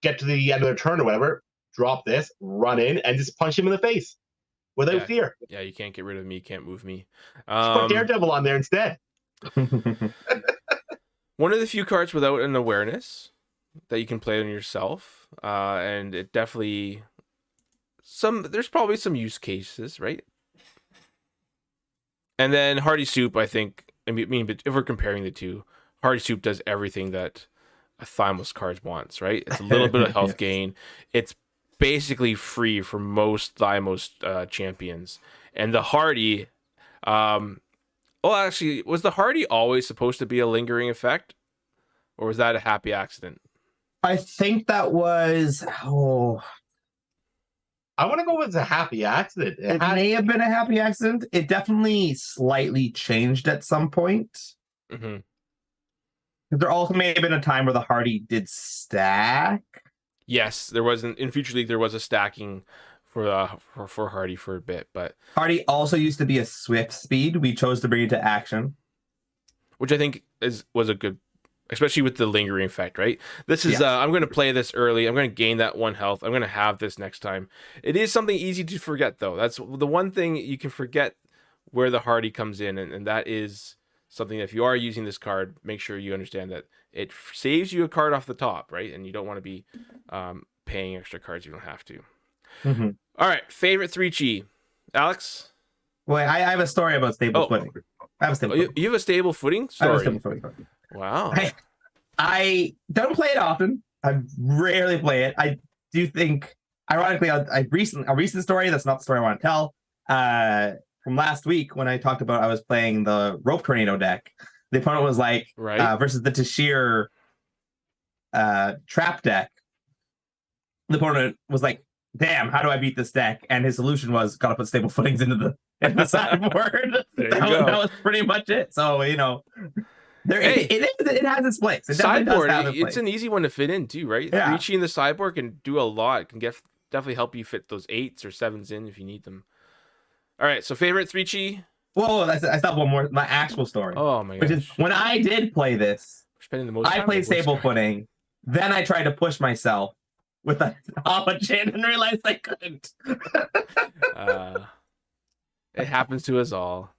Speaker 3: get to the end of their turn or whatever, drop this, run in, and just punch him in the face without
Speaker 1: Yeah.
Speaker 3: fear.
Speaker 1: Yeah, you can't get rid of me, can't move me.
Speaker 3: Just put Daredevil on there instead.
Speaker 1: One of the few cards without an awareness that you can play on yourself, and it definitely there's probably some use cases, right? And then Hardy Soup, I think. I mean, but if we're comparing the two, Hardy Soup does everything that a Thymos card wants, right? It's a little bit of health
Speaker 2: Yes.
Speaker 1: gain. It's basically free for most Thymos champions, and the Hardy. Well, actually, was the Hardy always supposed to be a lingering effect, or was that a happy accident?
Speaker 2: I think that was
Speaker 3: I want to go with a happy accident.
Speaker 2: it may have been a happy accident. It definitely slightly changed at some point.
Speaker 1: Mm-hmm.
Speaker 2: There also may have been a time where the Hardy did stack.
Speaker 1: Yes, there wasn't in Future League. There was a stacking for Hardy for a bit, but
Speaker 2: Hardy also used to be a swift speed. We chose to bring it to action.
Speaker 1: which I think was a good, especially with the lingering effect, right? This is
Speaker 2: Yes.
Speaker 1: I'm going to play this early. I'm going to gain that 1 health. I'm going to have this next time. It is something easy to forget, though. That's the one thing you can forget where the Hardy comes in, and that is something that if you are using this card, make sure you understand that it saves you a card off the top, right? And you don't want to be paying extra cards you don't have to.
Speaker 2: Mm-hmm.
Speaker 1: All right, favorite 3Chi, Alex.
Speaker 2: Wait, I have a story about stable
Speaker 1: Oh.
Speaker 2: footing. I have a stable.
Speaker 1: You have a stable footing
Speaker 2: I have a
Speaker 1: story.
Speaker 2: stable footing.
Speaker 1: Wow.
Speaker 2: I don't play it often. I rarely play it. I do think, ironically, a recent story that's not the story I want to tell. From last week when I talked about I was playing the Rope Tornado deck. The opponent was like,
Speaker 1: Right.
Speaker 2: versus the Tashir trap deck. The opponent was like, "Damn, how do I beat this deck?" And his solution was, "Gotta put stable footings into the sideboard."
Speaker 1: There you
Speaker 2: that,
Speaker 1: go.
Speaker 2: that was pretty much it. So
Speaker 1: Hey.
Speaker 2: it has its place. It definitely does
Speaker 1: Sideboard,
Speaker 2: have its
Speaker 1: it's
Speaker 2: place.
Speaker 1: an easy one to fit in too, right?
Speaker 2: Yeah.
Speaker 1: 3Chi in the sideboard can do a lot. It can definitely help you fit those 8s or 7s in if you need them. All right, so favorite 3Chi.
Speaker 2: Whoa, I still have one more. My actual story,
Speaker 1: Oh my
Speaker 2: which
Speaker 1: gosh,
Speaker 2: is when I did play this,
Speaker 1: we're spending the most.
Speaker 2: I
Speaker 1: time
Speaker 2: played
Speaker 1: on the worst
Speaker 2: stable
Speaker 1: card.
Speaker 2: footing. Then I tried to push myself with a Hama Chan and realized I couldn't.
Speaker 1: It happens to us all.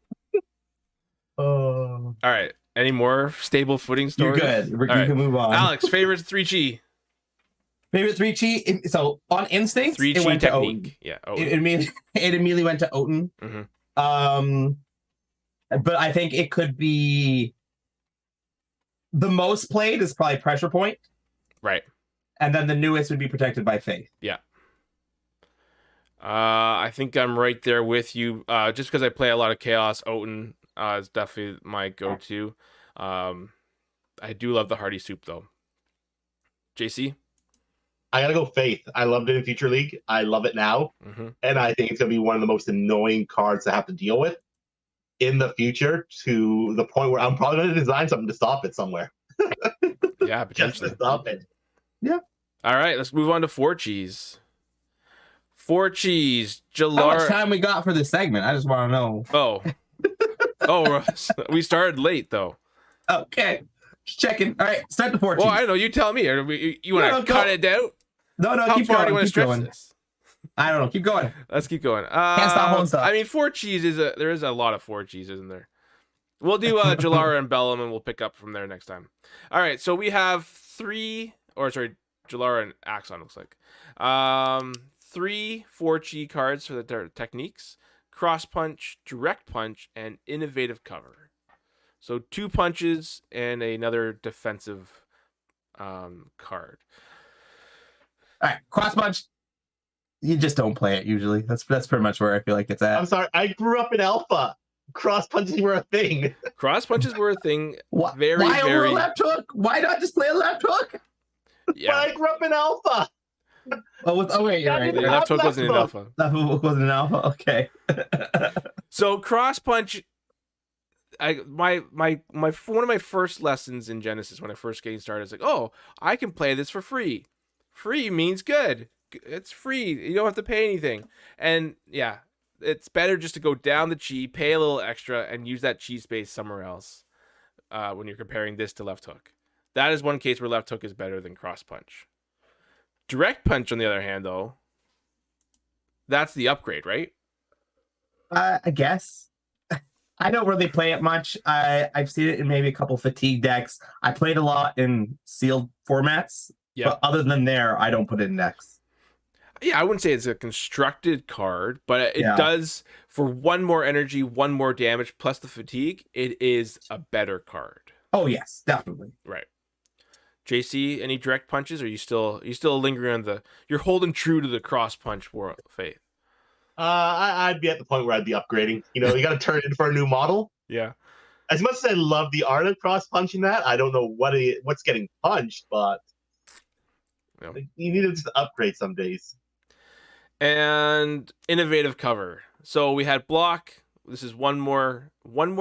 Speaker 2: Oh,
Speaker 1: All right, any more stable footing
Speaker 2: you're
Speaker 1: stories?
Speaker 2: good. You
Speaker 1: right.
Speaker 2: can move on.
Speaker 1: Alex, favorite 3Chi.
Speaker 2: Favorite 3Chi. So on instinct,
Speaker 1: 3Chi
Speaker 2: it went to Oten.
Speaker 1: technique. Yeah.
Speaker 2: It immediately went to Oten.
Speaker 1: Mhm.
Speaker 2: But I think it could be the most played is probably Pressure Point,
Speaker 1: Right.
Speaker 2: and then the newest would be Protected by Faith.
Speaker 1: I think I'm right there with you. Just because I play a lot of Chaos, Oten is definitely my go-to. I do love the Hardy Soup though. JC.
Speaker 3: I gotta go Faith. I loved it in Future League. I love it now,
Speaker 1: Mm-hmm.
Speaker 3: and I think it's gonna be one of the most annoying cards to have to deal with in the future. To the point where I'm probably gonna design something to stop it somewhere,
Speaker 1: Yeah,
Speaker 3: just
Speaker 1: potentially.
Speaker 3: to stop it.
Speaker 1: All right, let's move on to 4Chis. 4Chis,
Speaker 2: How much
Speaker 1: Jalara.
Speaker 2: time we got for this segment? I just want to know.
Speaker 1: Oh, we started late though.
Speaker 2: Okay, just checking. All right, start the 4G.
Speaker 1: Well, I don't know. You tell me. You want
Speaker 2: No,
Speaker 1: to
Speaker 2: go.
Speaker 1: cut it out?
Speaker 2: no,
Speaker 1: How
Speaker 2: keep
Speaker 1: far do
Speaker 2: going.
Speaker 1: you want to
Speaker 2: Keep
Speaker 1: stretch
Speaker 2: going.
Speaker 1: this?
Speaker 2: I don't know. Keep going.
Speaker 1: Let's keep going.
Speaker 2: stop, won't stop.
Speaker 1: I mean, 4Chis there is a lot of 4Chs, isn't there? We'll do Jalara and Bellum, and we'll pick up from there next time. All right, so we have Jalara and Axon looks like. 3 4Chi cards for the techniques: Cross Punch, Direct Punch, and Innovative Cover. So 2 punches and another defensive card.
Speaker 2: All right, Cross Punch. You just don't play it usually. That's pretty much where I feel like it's at.
Speaker 3: I'm sorry. I grew up in Alpha. Cross punches were a thing.
Speaker 1: Cross punches were a thing.
Speaker 2: Why
Speaker 1: very,
Speaker 2: over
Speaker 1: very-
Speaker 2: a left hook? Why not just play a left hook?
Speaker 3: But
Speaker 1: Yeah,
Speaker 3: I grew up in Alpha.
Speaker 2: Oh wait, you're right.
Speaker 1: the
Speaker 3: Yeah.
Speaker 1: left hook wasn't
Speaker 3: Left
Speaker 1: enough.
Speaker 2: Left hook wasn't an alpha. Okay.
Speaker 1: So cross punch. My one of my first lessons in Genesis when I first getting started is like, oh, I can play this for free. Free means good. It's free. You don't have to pay anything. And yeah, it's better just to go down the chi, pay a little extra, and use that chi space somewhere else. When you're comparing this to left hook, that is one case where left hook is better than cross punch. Direct punch, on the other hand, though, that's the upgrade, right?
Speaker 2: I guess. I don't really play it much. I've seen it in maybe a couple fatigue decks. I played a lot in sealed formats,
Speaker 1: Yeah.
Speaker 2: but other than there, I don't put it in decks.
Speaker 1: Yeah, I wouldn't say it's a constructed card, but it
Speaker 2: Yeah.
Speaker 1: does for one more energy, one more damage, plus the fatigue. It is a better card.
Speaker 2: Oh yes, definitely.
Speaker 1: Right. JC, any direct punches? Or are you still lingering on the? You're holding true to the cross punch world faith.
Speaker 3: I'd be at the point where I'd be upgrading. You know, you got to turn it in for a new model.
Speaker 1: Yeah.
Speaker 3: As much as I love the art of cross punching that, I don't know what's getting punched, but
Speaker 1: No.
Speaker 3: you need to just upgrade some days.
Speaker 1: And innovative cover. So we had block. This is one more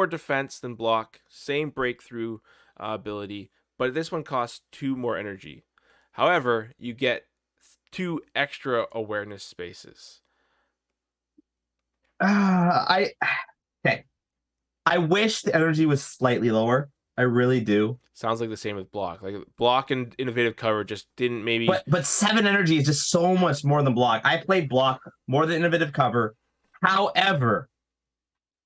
Speaker 1: defense than block. Same breakthrough ability, but this one costs 2 more energy. However, you get 2 extra awareness spaces.
Speaker 2: I wish the energy was slightly lower. I really do.
Speaker 1: Sounds like the same with block. Like block and innovative cover just didn't maybe.
Speaker 2: But 7 energy is just so much more than block. I played block more than innovative cover. However,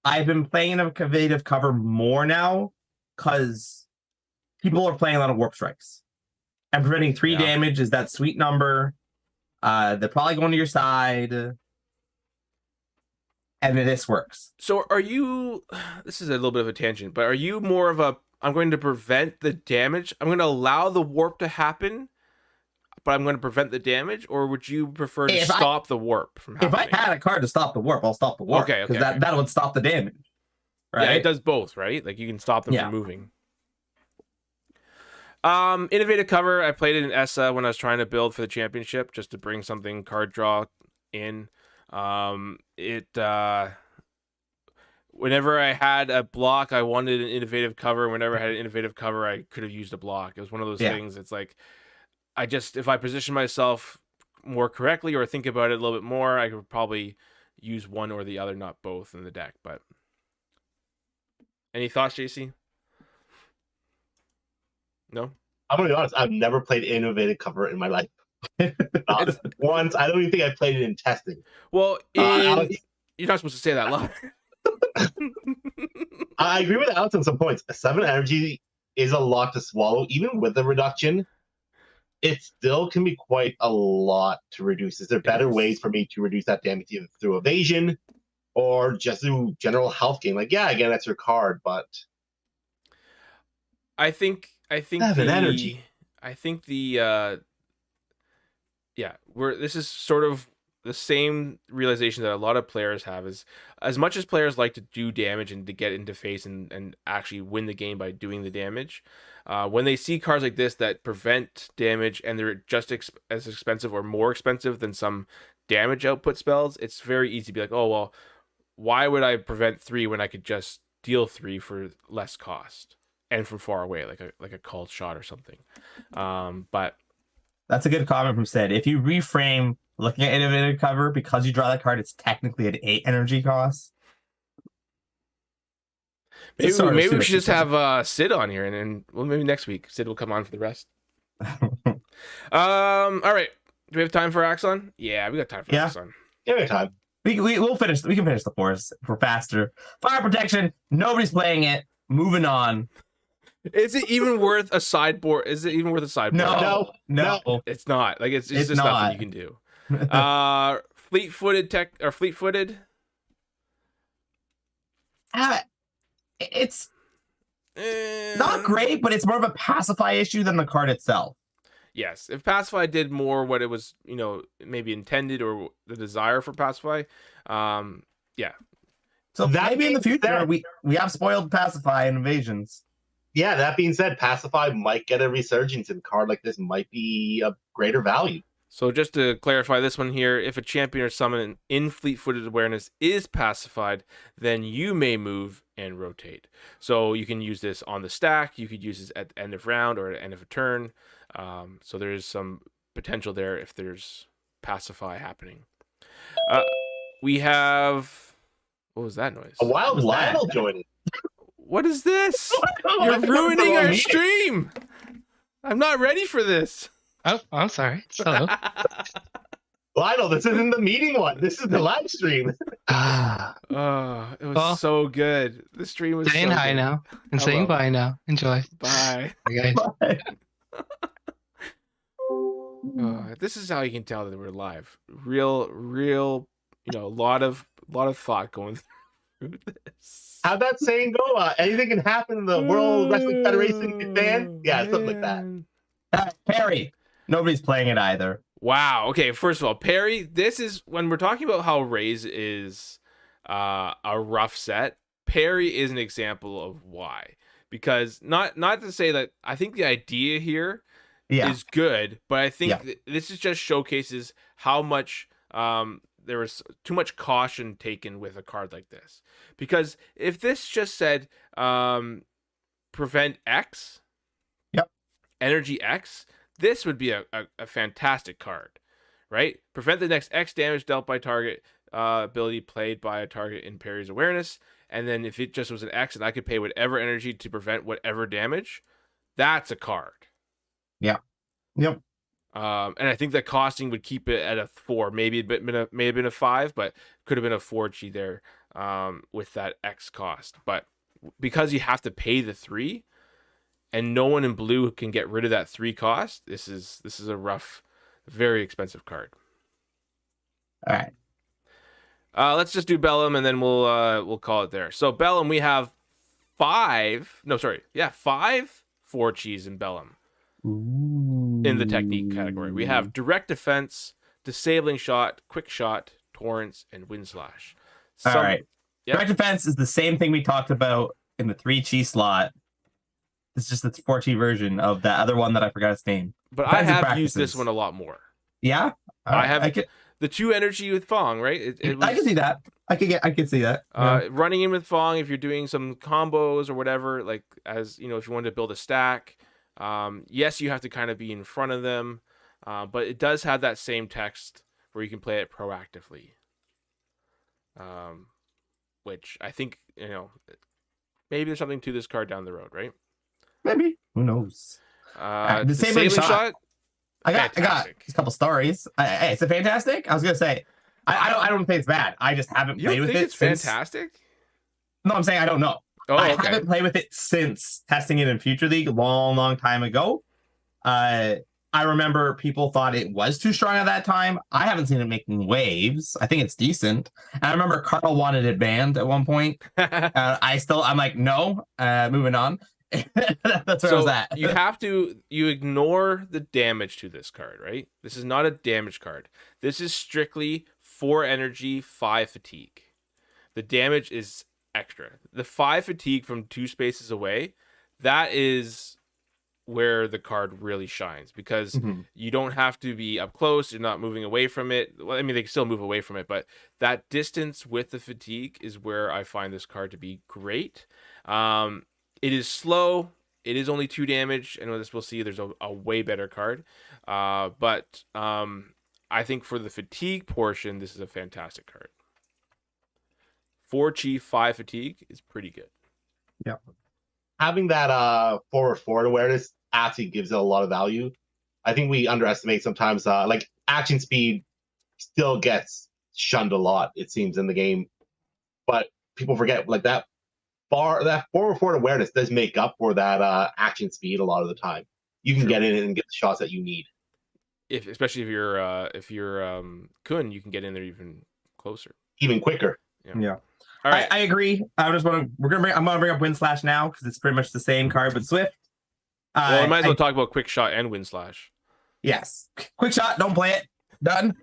Speaker 2: I've been playing innovative cover more now because people are playing a lot of warp strikes. And preventing 3 damage is that sweet number. They're probably going to your side. And this works.
Speaker 1: So are you? This is a little bit of a tangent, but are you more of a? I'm going to prevent the damage. I'm going to allow the warp to happen, but I'm going to prevent the damage. Or would you prefer to stop the warp from happening?
Speaker 2: If I had a card to stop the warp, I'll stop the warp.
Speaker 1: Okay.
Speaker 2: Because that would stop the damage. Right?
Speaker 1: Yeah, it does both, right? Like you can stop them from moving. Innovative cover. I played it in ESSA when I was trying to build for the championship, just to bring something card draw in. Whenever I had a block, I wanted an innovative cover. Whenever I had an innovative cover, I could have used a block. It was one of those things. It's like, if I position myself more correctly or think about it a little bit more, I could probably use one or the other, not both in the deck. But any thoughts, JC? No?
Speaker 3: I'm going to be honest. I've never played innovative cover in my life. Once. I don't even think I played it in testing.
Speaker 1: Well, you're not supposed to say that loud.
Speaker 3: I agree with Alex on some points. 7 energy is a lot to swallow. Even with the reduction, it still can be quite a lot to reduce. Is there better ways for me to reduce that damage either through evasion or just through general health gain? Like, yeah, again, that's your card, but
Speaker 1: I think
Speaker 3: energy.
Speaker 1: This is sort of the same realization that a lot of players have is, as much as players like to do damage and to get into face and actually win the game by doing the damage, when they see cards like this that prevent damage and they're just as expensive or more expensive than some damage output spells, it's very easy to be like, oh, well, why would I prevent 3 when I could just deal 3 for less cost and from far away, like a called shot or something. But
Speaker 2: that's a good comment from Sid. If you reframe looking at innovative cover, because you draw that card, it's technically an 8 energy cost.
Speaker 1: Maybe we should just have Sid on here, and well, maybe next week Sid will come on for the rest. All right. Do we have time for Axon? Yeah, we got time for Axon.
Speaker 3: Yeah, we have time.
Speaker 2: We'll finish. We can finish the force for faster. Fire protection. Nobody's playing it. Moving on.
Speaker 1: Is it even worth a sideboard? Is it even worth a sideboard?
Speaker 2: No.
Speaker 1: It's not. Like it's just nothing you can do. Fleet-footed tech or fleet-footed.
Speaker 2: It's not great, but it's more of a pacify issue than the card itself.
Speaker 1: Yes, if Pacify did more what it was, maybe intended or the desire for Pacify, yeah.
Speaker 2: So maybe in the future we have spoiled Pacify and invasions.
Speaker 3: Yeah, that being said, Pacify might get a resurgence, and a card like this might be of greater value.
Speaker 1: So just to clarify this one here, if a champion or summon in fleet-footed awareness is pacified, then you may move and rotate. So you can use this on the stack. You could use this at the end of round or at the end of a turn. So there is some potential there if there's pacify happening. We have... What was that noise?
Speaker 3: A wild Lionel joining.
Speaker 1: What is this? You're ruining our stream. I'm not ready for this.
Speaker 4: Oh, I'm sorry. Hello.
Speaker 3: Well, I know this isn't the meeting one. This is the live stream.
Speaker 4: Ah,
Speaker 1: Oh, it was
Speaker 4: Well,
Speaker 1: so good. The stream was
Speaker 4: saying
Speaker 1: so
Speaker 4: hi
Speaker 1: good.
Speaker 4: now and saying
Speaker 1: Hello.
Speaker 4: bye now. Enjoy.
Speaker 1: Bye.
Speaker 4: Bye, guys.
Speaker 1: This is how you can tell that we're live. Real, a lot of thought going through this.
Speaker 3: How'd that saying go? Anything can happen in the World Wrestling Federation, Japan? Yeah, something like that.
Speaker 1: Man.
Speaker 2: Perry. Nobody's playing it either.
Speaker 1: Wow. Okay. First of all, Perry, this is when we're talking about how Raze is a rough set. Perry is an example of why. Because not to say that I think the idea here
Speaker 2: Yeah.
Speaker 1: is good, but I think
Speaker 2: Yeah.
Speaker 1: this is just showcases how much there was too much caution taken with a card like this. Because if this just said prevent X,
Speaker 2: Yep.
Speaker 1: energy X, this would be a fantastic card, right? Prevent the next X damage dealt by target ability played by a target in Perry's awareness. And then if it just was an X and I could pay whatever energy to prevent whatever damage, that's a card.
Speaker 2: Yep.
Speaker 1: And I think the costing would keep it at a 4, maybe may have been a 5, but could have been a 4G there with that X cost. But because you have to pay the 3, and no one in blue can get rid of that 3 cost, this is a rough, very expensive card.
Speaker 2: All right.
Speaker 1: Let's just do Bellum and then we'll call it there. So Bellum, we have 5 4Gs in Bellum. In the technique category, we have direct defense, disabling shot, quick shot, torrents, and wind slash.
Speaker 2: All right.
Speaker 1: Yep.
Speaker 2: Direct defense is the same thing we talked about in the 3-chi slot. It's just the 4-chi version of that other one that I forgot its name.
Speaker 1: But I
Speaker 2: Defensive
Speaker 1: have used this
Speaker 2: practices.
Speaker 1: one a lot more.
Speaker 2: Yeah. All
Speaker 1: I
Speaker 2: right.
Speaker 1: have the 2 energy with Fong, right?
Speaker 2: I can see that. I can see that. Yeah.
Speaker 1: Running in with Fong if you're doing some combos or whatever, like as you know, if you wanted to build a stack. Yes, you have to kind of be in front of them, but it does have that same text where you can play it proactively. Which I think, maybe there's something to this card down the road, right?
Speaker 2: Maybe. Who knows?
Speaker 1: Disabling shot.
Speaker 2: I got
Speaker 1: Fantastic.
Speaker 2: a couple stories. Hey, is it fantastic? I was gonna say, I don't think it's bad. I just haven't
Speaker 1: You don't
Speaker 2: played with
Speaker 1: think
Speaker 2: it
Speaker 1: it's
Speaker 2: since.
Speaker 1: fantastic?
Speaker 2: No, I'm saying I don't know.
Speaker 1: Oh,
Speaker 2: I
Speaker 1: okay.
Speaker 2: haven't played with it since testing it in Future League a long time ago. I remember people thought it was too strong at that time. I haven't seen it making waves. I think it's decent. And I remember Carl wanted it banned at one point. I'm like, no. Moving on. That's where I was at.
Speaker 1: you ignore the damage to this card, right? This is not a damage card. This is strictly 4 energy, 5 fatigue. The damage is extra. The 5 fatigue from 2 spaces away, that is where the card really shines because you don't have to be up close. You're not moving away from it. Well, I mean, they can still move away from it, but that distance with the fatigue is where I find this card to be great. It is slow. It is only 2 damage, and as we'll see, there's a way better card. But I think for the fatigue portion, this is a fantastic card. 4 chi, 5 fatigue is pretty good.
Speaker 2: Yeah.
Speaker 3: Having that forward awareness actually gives it a lot of value. I think we underestimate sometimes, like action speed still gets shunned a lot, it seems, in the game. But people forget like that forward awareness does make up for that action speed a lot of the time. You can get in and get the shots that you need.
Speaker 1: Especially if you're Kun, you can get in there even closer,
Speaker 3: even quicker.
Speaker 2: Yeah.
Speaker 1: All right.
Speaker 2: I agree. I'm gonna bring up Wind Slash now because it's pretty much the same card but Swift.
Speaker 1: Well, I might as well talk about Quick Shot and Wind Slash.
Speaker 2: Yes. Quick Shot, don't play it. Done.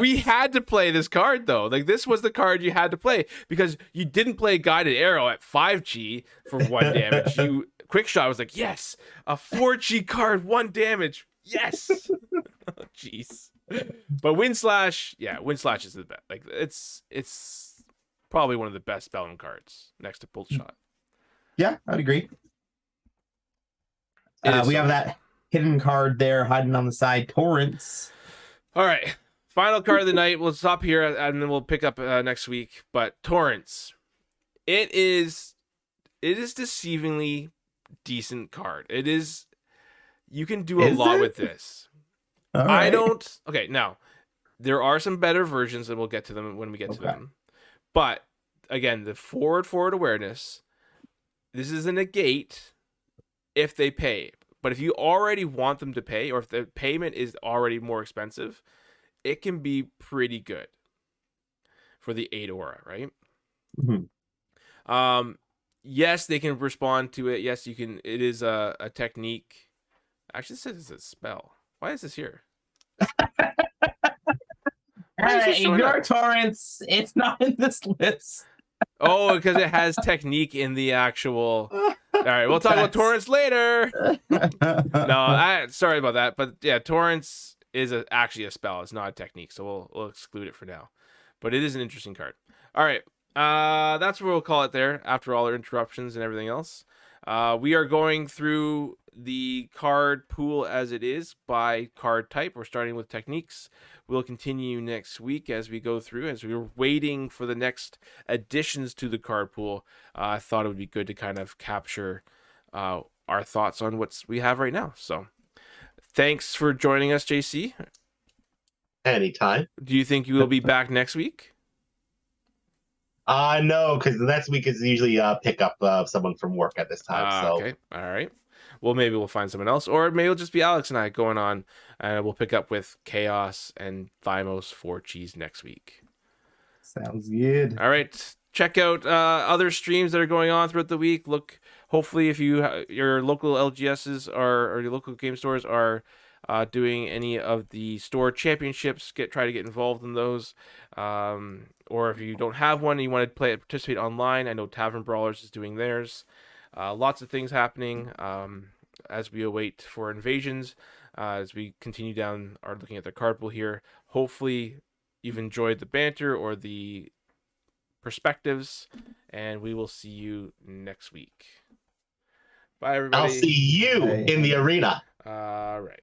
Speaker 1: We had to play this card though. Like this was the card you had to play because you didn't play Guided Arrow at 5G for 1 damage. Quick Shot was like, yes, a 4G card, 1 damage. Yes. Jeez. But Wind Slash is the best. Like it's probably one of the best Bellum cards next to Bolt Shot.
Speaker 2: Yeah, I'd agree.
Speaker 1: so
Speaker 2: We have that hidden card there hiding on the side, Torrents.
Speaker 1: All right. Final card of the night. We'll stop here and then we'll pick up next week. But Torrents. It is deceivingly decent card. You can do a lot with this.
Speaker 2: All
Speaker 1: I
Speaker 2: right.
Speaker 1: don't. Okay, now there are some better versions, and we'll get to them when we get to
Speaker 2: Okay.
Speaker 1: them. But again, the forward awareness. This is a negate if they pay. But if you already want them to pay, or if the payment is already more expensive, it can be pretty good for the 8 aura, right?
Speaker 2: Mhm.
Speaker 1: Yes, they can respond to it. Yes, you can. It is a technique. Actually, it says it's a spell. Why is this here? Why is this showing
Speaker 2: Ignore
Speaker 1: up?
Speaker 2: torrents. It's not in this list.
Speaker 1: Oh, because it has technique in the actual. All right, we'll talk about torrents later. No, sorry about that, but yeah, torrents is actually a spell. It's not a technique, so we'll exclude it for now. But it is an interesting card. All right, that's what we'll call it there. After all our interruptions and everything else, we are going through the card pool as it is by card type. We're starting with techniques. We'll continue next week as we go through. As we were waiting for the next additions to the card pool, I thought it would be good to kind of capture our thoughts on what we have right now. So thanks for joining us, JC.
Speaker 3: Anytime.
Speaker 1: Do you think you will be back next week?
Speaker 3: No, because the next week is usually pickup of someone from work at this time. So
Speaker 1: Okay. All right. Well, maybe we'll find someone else, or maybe it'll just be Alex and I going on, and we'll pick up with Chaos and Thymos for Cheese next week.
Speaker 2: Sounds good.
Speaker 1: All right. Check out other streams that are going on throughout the week. Look, hopefully, if your local LGSs or your local game stores are doing any of the store championships, try to get involved in those. Or if you don't have one and you want to participate online, I know Tavern Brawlers is doing theirs. Lots of things happening as we await for invasions. As we continue down looking at the card pool here. Hopefully, you've enjoyed the banter or the perspectives, and we will see you next week. Bye, everybody.
Speaker 3: I'll see you
Speaker 2: Bye.
Speaker 3: in the arena.
Speaker 1: All right.